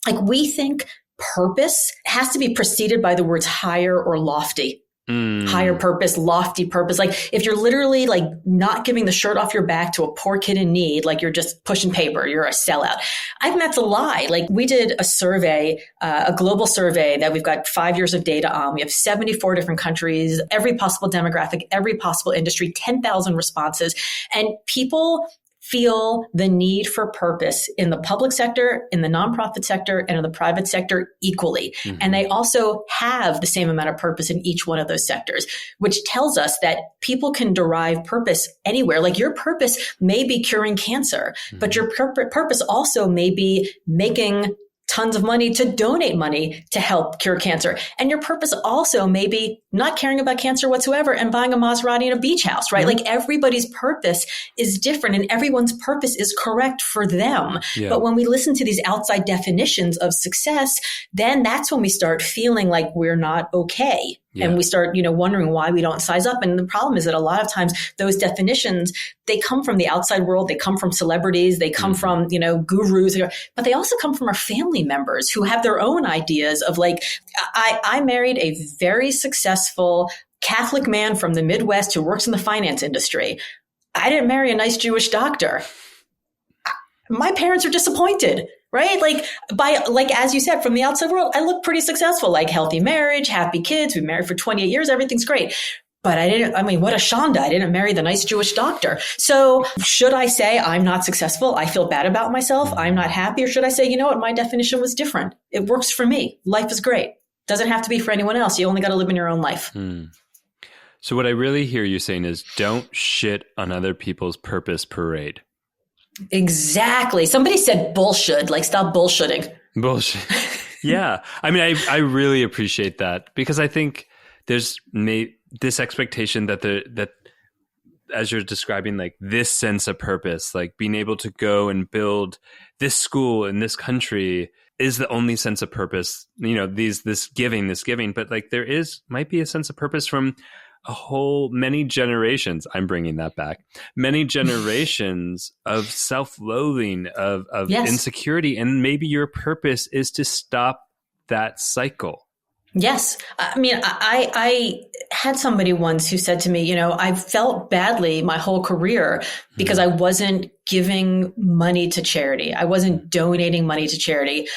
like, we think purpose has to be preceded by the words higher or lofty. Higher purpose, lofty purpose. Like, if you're literally like not giving the shirt off your back to a poor kid in need, like you're just pushing paper, you're a sellout. I think that's a lie. Like, we did a survey, a global survey that we've got 5 years of data on. We have 74 different countries, every possible demographic, every possible industry, 10,000 responses. And people feel the need for purpose in the public sector, in the nonprofit sector, and in the private sector equally. And they also have the same amount of purpose in each one of those sectors, which tells us that people can derive purpose anywhere. Like, your purpose may be curing cancer, but your purpose also may be making tons of money to donate money to help cure cancer. And your purpose also may be not caring about cancer whatsoever and buying a Maserati and a beach house, right? Like, everybody's purpose is different and everyone's purpose is correct for them. Yeah. But when we listen to these outside definitions of success, then that's when we start feeling like we're not okay. Yeah. And we start, wondering why we don't size up. And the problem is that a lot of times those definitions, they come from the outside world. They come from celebrities. They come from, gurus, but they also come from our family members who have their own ideas of like, I married a very successful Catholic man from the Midwest who works in the finance industry. I didn't marry a nice Jewish doctor. My parents are disappointed. Right? Like, as you said, from the outside world, I look pretty successful, like healthy marriage, happy kids. We've been married for 28 years. Everything's great. But what a shanda. I didn't marry the nice Jewish doctor. So should I say I'm not successful? I feel bad about myself. I'm not happy. Or should I say, you know what? My definition was different. It works for me. Life is great. Doesn't have to be for anyone else. You only got to live in your own life. So what I really hear you saying is, don't shit on other people's purpose parade. Exactly. Somebody said bullshit, like, stop bullshitting. Bullshit. Yeah. I mean, I really appreciate that, because I think there's this expectation that as you're describing, like, this sense of purpose, like being able to go and build this school in this country is the only sense of purpose, this giving, but like might be a sense of purpose from many generations. I'm bringing that back. Many generations of self-loathing, of yes. insecurity. And maybe your purpose is to stop that cycle. Yes. I mean, I had somebody once who said to me, I felt badly my whole career because I wasn't giving money to charity. I wasn't donating money to charity.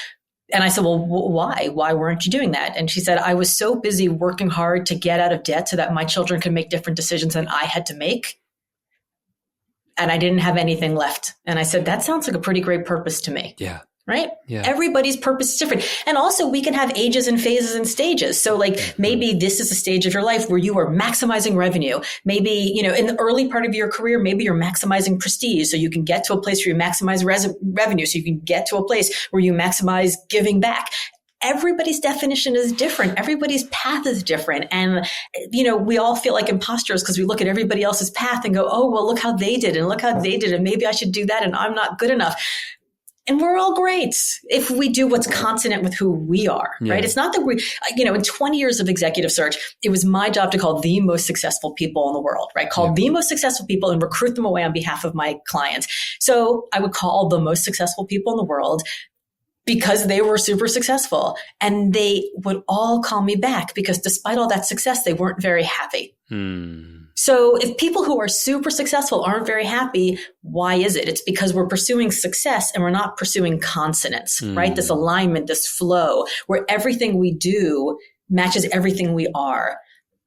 And I said, well, why? Why weren't you doing that? And she said, I was so busy working hard to get out of debt so that my children could make different decisions than I had to make. And I didn't have anything left. And I said, that sounds like a pretty great purpose to me. Yeah. right? Yeah. Everybody's purpose is different. And also we can have ages and phases and stages. So like maybe this is a stage of your life where you are maximizing revenue. Maybe, in the early part of your career, maybe you're maximizing prestige. So you can get to a place where you maximize revenue. So you can get to a place where you maximize giving back. Everybody's definition is different. Everybody's path is different. And, we all feel like imposters because we look at everybody else's path and go, oh, well, look how they did and look how they did. And maybe I should do that. And I'm not good enough. And we're all great if we do what's consonant with who we are, right? It's not that we, in 20 years of executive search, it was my job to call the most successful people in the world, right? Call the most successful people and recruit them away on behalf of my clients. So I would call the most successful people in the world because they were super successful. And they would all call me back because despite all that success, they weren't very happy. So if people who are super successful aren't very happy, why is it? It's because we're pursuing success and we're not pursuing consonance, right? This alignment, this flow, where everything we do matches everything we are.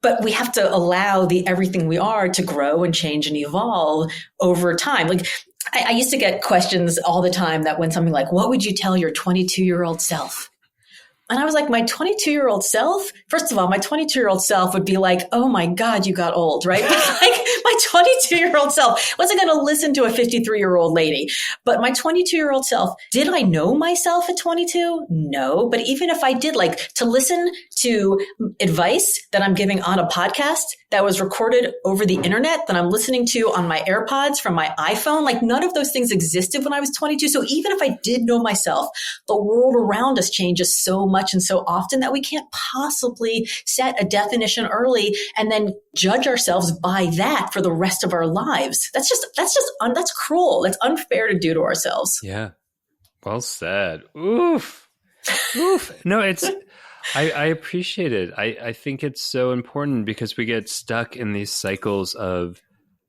But we have to allow the everything we are to grow and change and evolve over time. Like I used to get questions all the time that when something like, what would you tell your 22-year-old self? And I was like, my 22-year-old self, first of all, my 22-year-old self would be like, oh my God, you got old, right? Like my 22-year-old self wasn't going to listen to a 53-year-old lady. But my 22-year-old self, did I know myself at 22? No. But even if I did, like to listen to advice that I'm giving on a podcast that was recorded over the internet that I'm listening to on my AirPods from my iPhone, like none of those things existed when I was 22. So even if I did know myself, the world around us changes so much and so often that we can't possibly set a definition early and then judge ourselves by that for the rest of our lives. That's cruel. That's unfair to do to ourselves. Yeah. Well said. Oof. Oof. No, I appreciate it. I think it's so important because we get stuck in these cycles of,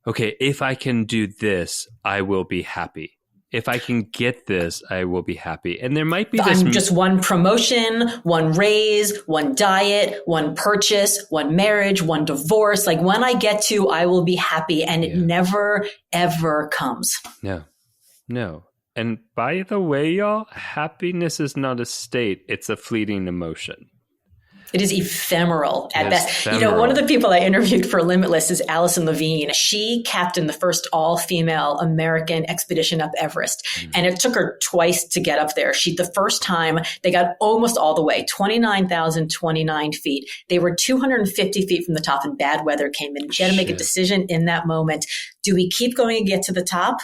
okay, if I can do this, I will be happy. If I can get this, I will be happy. And there might be this... I'm just one promotion, one raise, one diet, one purchase, one marriage, one divorce. Like when I get to, I will be happy. And it never, ever comes. No. And by the way, y'all, happiness is not a state. It's a fleeting emotion. It is ephemeral at best. One of the people I interviewed for Limitless is Allison Levine. She captained the first all-female American expedition up Everest. And it took her twice to get up there. The first time, they got almost all the way, 29,029 feet. They were 250 feet from the top and bad weather came in. She had to make a decision in that moment. Do we keep going and get to the top?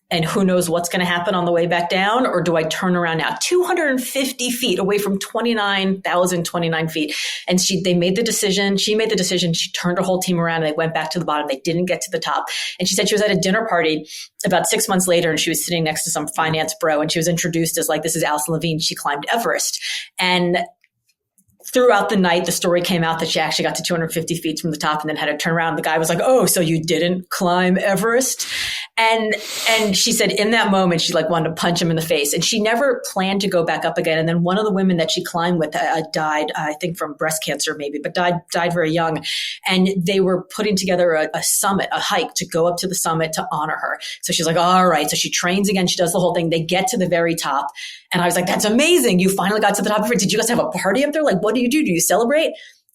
And who knows what's going to happen on the way back down? Or do I turn around now? 250 feet away from 29,029 feet. And they made the decision. She made the decision. She turned her whole team around and they went back to the bottom. They didn't get to the top. And she said she was at a dinner party about 6 months later and she was sitting next to some finance bro and she was introduced as like, this is Allison Levine. She climbed Everest. And throughout the night, the story came out that she actually got to 250 feet from the top and then had to turn around. The guy was like, oh, so you didn't climb Everest? And she said in that moment, she like wanted to punch him in the face and she never planned to go back up again. And then one of the women that she climbed with died, I think from breast cancer maybe, but died very young. And they were putting together a summit, a hike to go up to the summit to honor her. So she's like, all right. So she trains again. She does the whole thing. They get to the very top. And I was like, that's amazing. You finally got to the top of it. Did you guys have a party up there? Like, what do you do? Do you celebrate?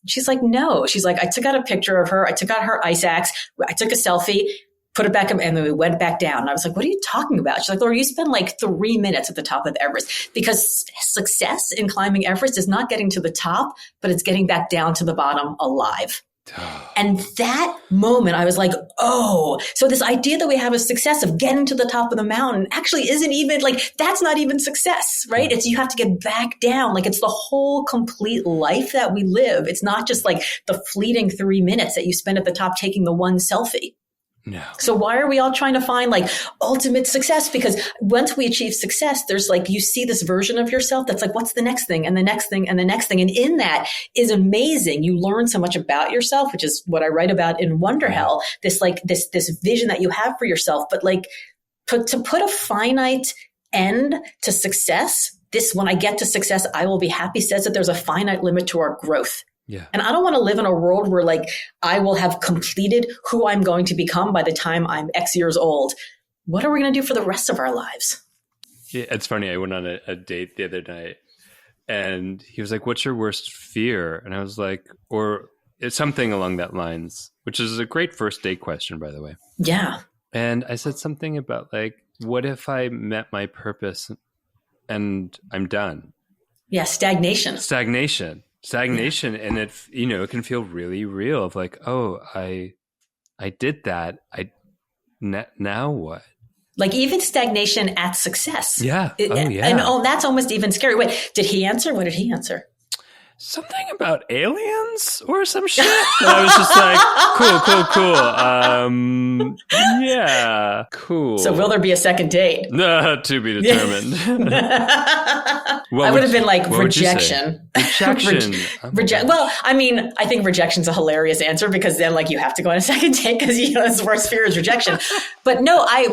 She's like, no. She's like, I took out a picture of her. I took out her ice axe. I took a selfie, put it back up, and then we went back down. And I was like, what are you talking about? She's like, Laura, you spent like 3 minutes at the top of Everest because success in climbing Everest is not getting to the top, but it's getting back down to the bottom alive. And that moment, I was like, oh, so this idea that we have of success of getting to the top of the mountain actually isn't even like, that's not even success, right? It's you have to get back down. Like it's the whole complete life that we live. It's not just like the fleeting 3 minutes that you spend at the top taking the one selfie. No. So why are we all trying to find like ultimate success? Because once we achieve success, there's like, you see this version of yourself that's like, what's the next thing and the next thing and the next thing. And in that is amazing. You learn so much about yourself, which is what I write about in Wonder Hell, this vision that you have for yourself. But like to put a finite end to success, when I get to success, I will be happy, says that there's a finite limit to our growth. Yeah. And I don't want to live in a world where like I will have completed who I'm going to become by the time I'm X years old. What are we going to do for the rest of our lives? It's funny. I went on a date the other night and he was like, what's your worst fear? And I was like, or it's something along that lines, which is a great first date question, by the way. Yeah. And I said something about like, what if I met my purpose and I'm done? Yeah. Stagnation. Yeah. And it, it can feel really real of like, oh, I did that. Now what? Like even stagnation at success. Yeah. Yeah. And that's almost even scary. Wait, did he answer? What did he answer? Something about aliens or some shit. And I was just like, cool. Yeah, cool. So will there be a second date? To be determined. I would have been like rejection. Rejection. Well, I mean, I think rejection's a hilarious answer because then like you have to go on a second date because his worst fear is rejection. But no, I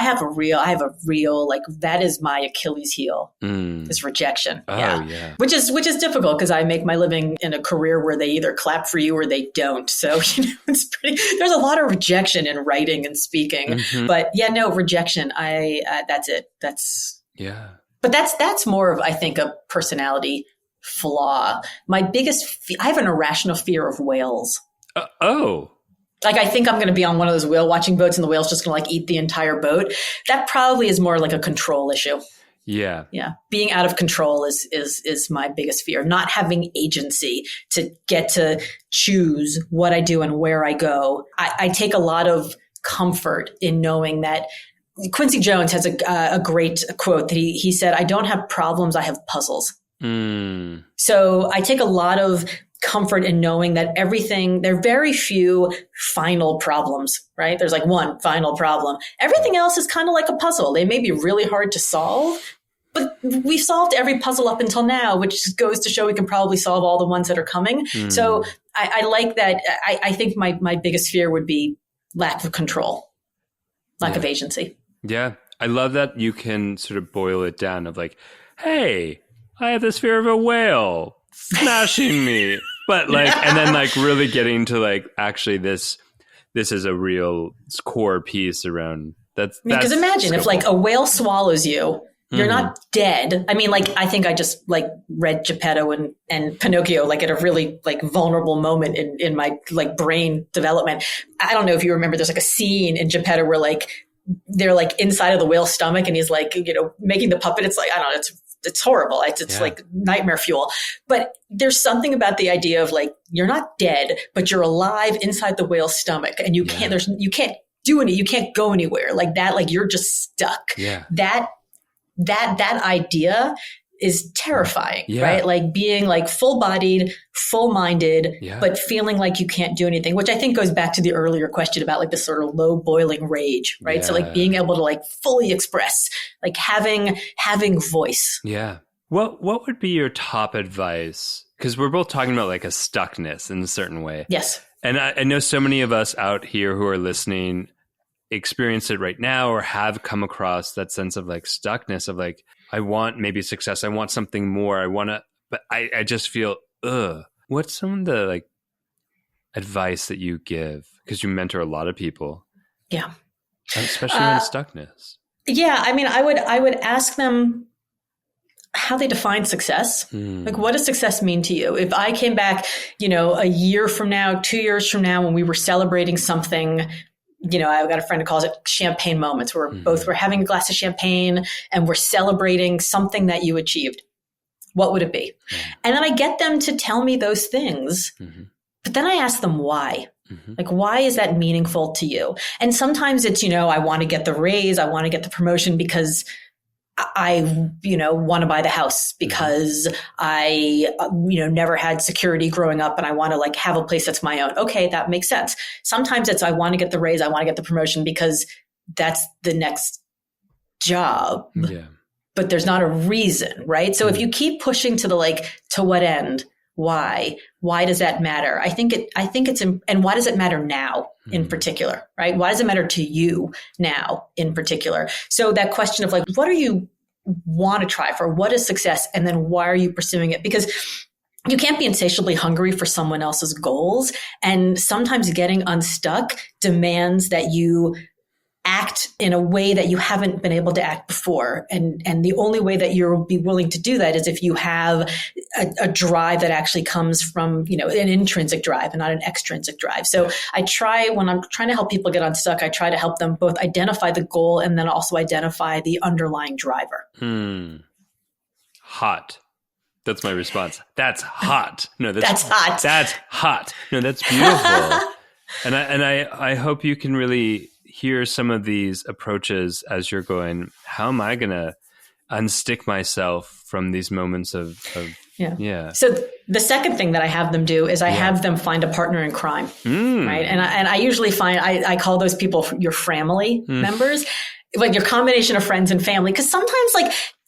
have a real like that is my Achilles heel is rejection. Oh, yeah. Which is difficult because I make my living in a career where they either clap for you or they don't. So it's there's a lot of rejection in writing and speaking. Mm-hmm. But yeah, no rejection. That's it. But that's more of, I think, a personality flaw. My biggest, I have an irrational fear of whales. Like, I think I'm going to be on one of those whale watching boats and the whale's just going to like eat the entire boat. That probably is more like a control issue. Yeah. Yeah. Being out of control is my biggest fear. Not having agency to get to choose what I do and where I go. I take a lot of comfort in knowing that Quincy Jones has a great quote that he said, I don't have problems, I have puzzles. So I take a lot of comfort in knowing that there are very few final problems, right? There's like one final problem. Everything else is kind of like a puzzle. They may be really hard to solve, but we've solved every puzzle up until now, which goes to show we can probably solve all the ones that are coming. So I like that. I think my biggest fear would be lack of control, lack of agency. Yeah. I love that you can sort of boil it down of like, hey, I have this fear of a whale smashing me. But like, and then like really getting to like, actually this is a real core piece around that's. Because imagine if like a whale swallows you, you're not dead. I mean, like, I think I just like read Geppetto and Pinocchio like at a really like vulnerable moment in my like brain development. I don't know if you remember, there's like a scene in Geppetto where like, they're like inside of the whale's stomach and he's like, making the puppet. It's like, I don't know, it's horrible. It's like nightmare fuel. But there's something about the idea of like, you're not dead, but you're alive inside the whale's stomach and you can't you can't go anywhere like that. Like you're just stuck. Yeah. That idea is terrifying, right? Like being like full-bodied, full-minded, but feeling like you can't do anything, which I think goes back to the earlier question about like this sort of low boiling rage, right? Yeah. So like being able to like fully express, like having voice. Yeah. What would be your top advice? Because we're both talking about like a stuckness in a certain way. Yes. And I know so many of us out here who are listening experience it right now or have come across that sense of like stuckness of like, I want maybe success. I want something more. But I just feel, what's some of the like advice that you give? Because you mentor a lot of people. Yeah. Especially in stuckness. Yeah. I mean, I would ask them how they define success. Like, what does success mean to you? If I came back, a year from now, 2 years from now, when we were celebrating something, I've got a friend who calls it champagne moments where we're having a glass of champagne and we're celebrating something that you achieved. What would it be? And then I get them to tell me those things, but then I ask them why. Like, why is that meaningful to you? And sometimes it's, I want to get the raise. I want to get the promotion because I want to buy the house because I, never had security growing up and I want to like have a place that's my own. Okay. That makes sense. Sometimes it's, I want to get the raise. I want to get the promotion because that's the next job, but there's not a reason. Right. So if you keep pushing to the, like, to what end, why does that matter? I think it's, and why does it matter now in particular, right? Why does it matter to you now in particular? So that question of like, what do you want to try for? What is success? And then why are you pursuing it? Because you can't be insatiably hungry for someone else's goals. And sometimes getting unstuck demands that you act in a way that you haven't been able to act before. And the only way that you'll be willing to do that is if you have a drive that actually comes from, an intrinsic drive and not an extrinsic drive. So I try, when I'm trying to help people get unstuck, I try to help them both identify the goal and then also identify the underlying driver. Hot. That's my response. That's hot. No, that's hot. That's hot. No, that's beautiful. And I hope you can really hear some of these approaches as you're going, how am I going to unstick myself from these moments of yeah. So the second thing that I have them do is I have them find a partner in crime, right? And I usually find, I call those people your family members, like your combination of friends and family. Because sometimes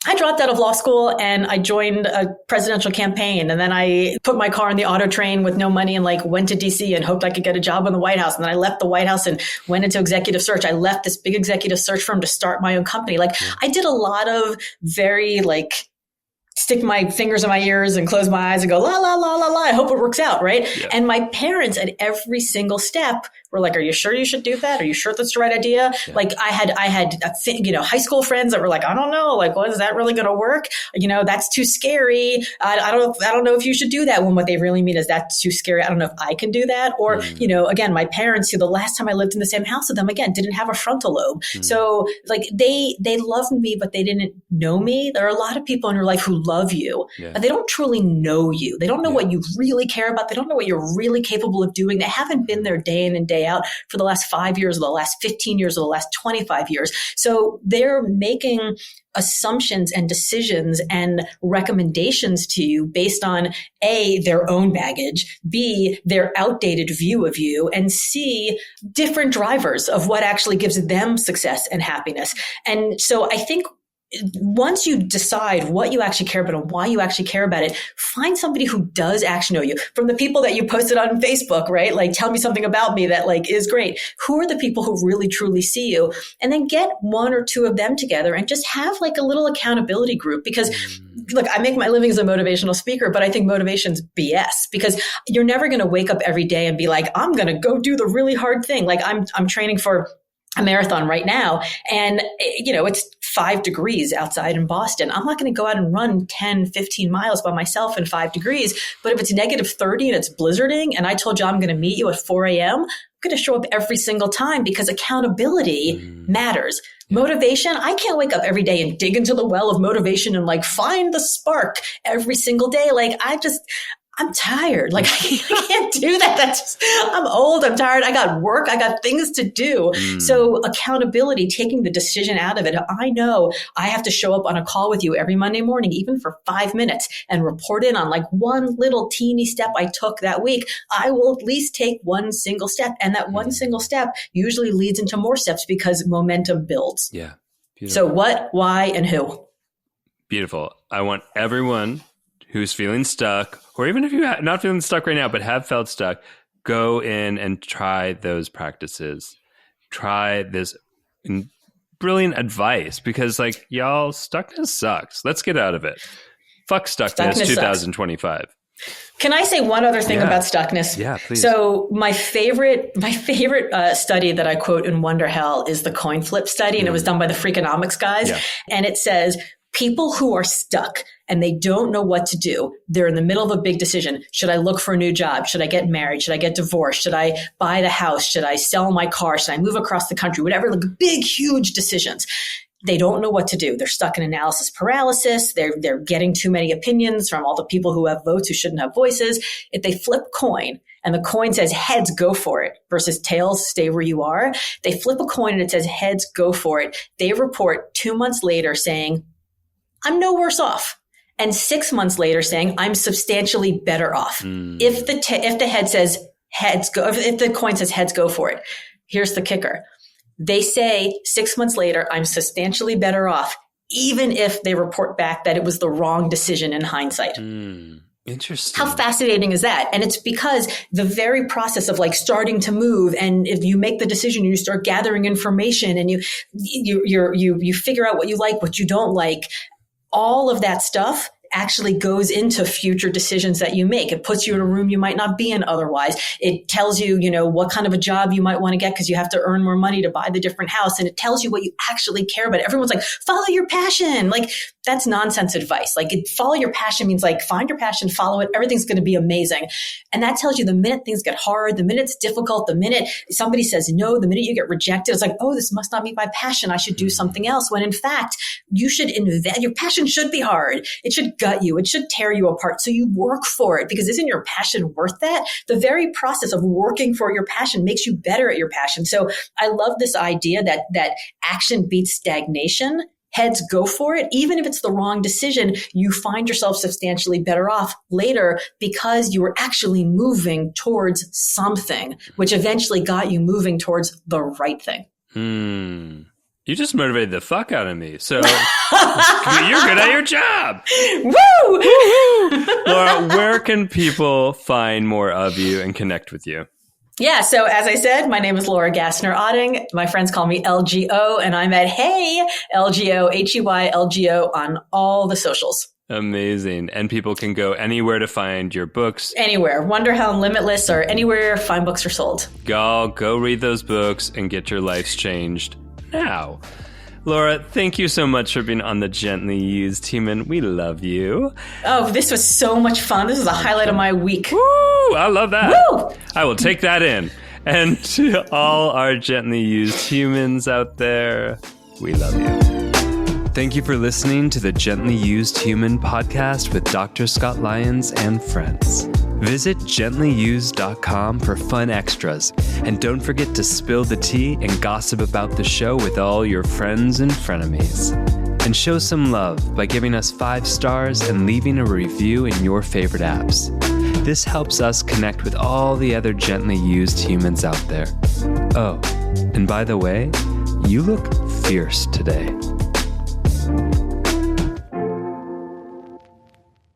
I dropped out of law school and I joined a presidential campaign, and then I put my car in the auto train with no money and went to DC and hoped I could get a job in the White House. And then I left the White House and went into executive search. I left this big executive search firm to start my own company. I did a lot of very stick my fingers in my ears and close my eyes and go, la, la, la, la, la. I hope it works out. Right. Yeah. And my parents at every single step were like, are you sure you should do that? Are you sure that's the right idea? Yeah. I had high school friends that were like, I don't know, what is that really going to work? That's too scary. I don't know if you should do that, when what they really mean is that's too scary. I don't know if I can do that. Or, again, my parents, who the last time I lived in the same house with them, again, didn't have a frontal lobe. So they loved me, but they didn't know me. There are a lot of people in your life who love you, but they don't truly know you. They don't know what you really care about. They don't know what you're really capable of doing. They haven't been there day in and day out for the last 5 years or the last 15 years or the last 25 years. So they're making assumptions and decisions and recommendations to you based on A, their own baggage, B, their outdated view of you, and C, different drivers of what actually gives them success and happiness. And so I think once you decide what you actually care about and why you actually care about it, find somebody who does actually know you. From the people that you posted on Facebook, right? Tell me something about me that is great. Who are the people who really truly see you? And then get one or two of them together and just have a little accountability group. Because look, I make my living as a motivational speaker, but I think motivation's BS, because you're never going to wake up every day and be like, I'm going to go do the really hard thing. I'm training for a marathon right now, and it's 5 degrees outside in Boston. I'm not going to go out and run 10, 15 miles by myself in 5 degrees. But if it's -30 and it's blizzarding and I told you I'm going to meet you at 4 a.m., I'm going to show up every single time, because accountability matters. Motivation, I can't wake up every day and dig into the well of motivation and find the spark every single day. I'm tired. I can't do that. I'm old. I'm tired. I got work. I got things to do. So accountability, taking the decision out of it. I know I have to show up on a call with you every Monday morning, even for 5 minutes, and report in on one little teeny step I took that week. I will at least take one single step. And that one single step usually leads into more steps, because momentum builds. Yeah. Beautiful. So what, why, and who? Beautiful. I want everyone who's feeling stuck, or even if you're not feeling stuck right now, but have felt stuck, go in and try those practices. Try this brilliant advice, because y'all, stuckness sucks. Let's get out of it. Fuck stuckness 2025. Sucks. Can I say one other thing about stuckness? Yeah, please. So my favorite study that I quote in Wonder Hell is the coin flip study, and it was done by the Freakonomics guys. Yeah. And it says, people who are stuck and they don't know what to do, they're in the middle of a big decision. Should I look for a new job? Should I get married? Should I get divorced? Should I buy the house? Should I sell my car? Should I move across the country? Whatever, big, huge decisions. They don't know what to do. They're stuck in analysis paralysis. They're getting too many opinions from all the people who have votes who shouldn't have voices. If they flip a coin and the coin says heads, go for it, versus tails, stay where you are, they flip a coin and it says heads, go for it. They report 2 months later saying, I'm no worse off. And 6 months later saying, I'm substantially better off. If the head says heads, go, if the coin says heads, go for it. Here's the kicker. They say 6 months later, I'm substantially better off, even if they report back that it was the wrong decision in hindsight. Interesting. How fascinating is that? And it's because the very process of starting to move, and if you make the decision, you start gathering information, and you figure out what you like, what you don't like. All of that stuff actually goes into future decisions that you make. It puts you in a room you might not be in otherwise. It tells you, what kind of a job you might want to get because you have to earn more money to buy the different house. And it tells you what you actually care about. Everyone's like, follow your passion. Like, that's nonsense advice. Like, follow your passion means like, find your passion, follow it. Everything's going to be amazing. And that tells you the minute things get hard, the minute it's difficult, the minute somebody says no, the minute you get rejected, it's like, oh, this must not be my passion. I should do something else. When in fact, you should invest. Your passion should be hard. It should gut you. It should tear you apart. So you work for it, because isn't your passion worth that? The very process of working for your passion makes you better at your passion. So I love this idea that action beats stagnation. Heads, go for it. Even if it's the wrong decision, you find yourself substantially better off later because you were actually moving towards something, which eventually got you moving towards the right thing. You just motivated the fuck out of me. So you're good at your job. Woo! Woo-hoo! Laura, where can people find more of you and connect with you? Yeah. So as I said, my name is Laura Gassner Otting. My friends call me LGO, and I'm at Hey LGO, HEY LGO on all the socials. Amazing. And people can go anywhere to find your books. Anywhere. Wonderhelm, Limitless, or anywhere fine books are sold. Go read those books and get your lives changed now. Laura, thank you so much for being on the Gently Used team, and we love you. Oh, this was so much fun. This is a highlight of my week. Woo! I love that. Woo! I will take that in. And to all our Gently Used humans out there, we love you. Thank you for listening to the Gently Used Human podcast with Dr. Scott Lyons and friends. Visit gentlyused.com for fun extras. And don't forget to spill the tea and gossip about the show with all your friends and frenemies. And show some love by giving us 5 stars and leaving a review in your favorite apps. This helps us connect with all the other gently used humans out there. Oh, and by the way, you look fierce today.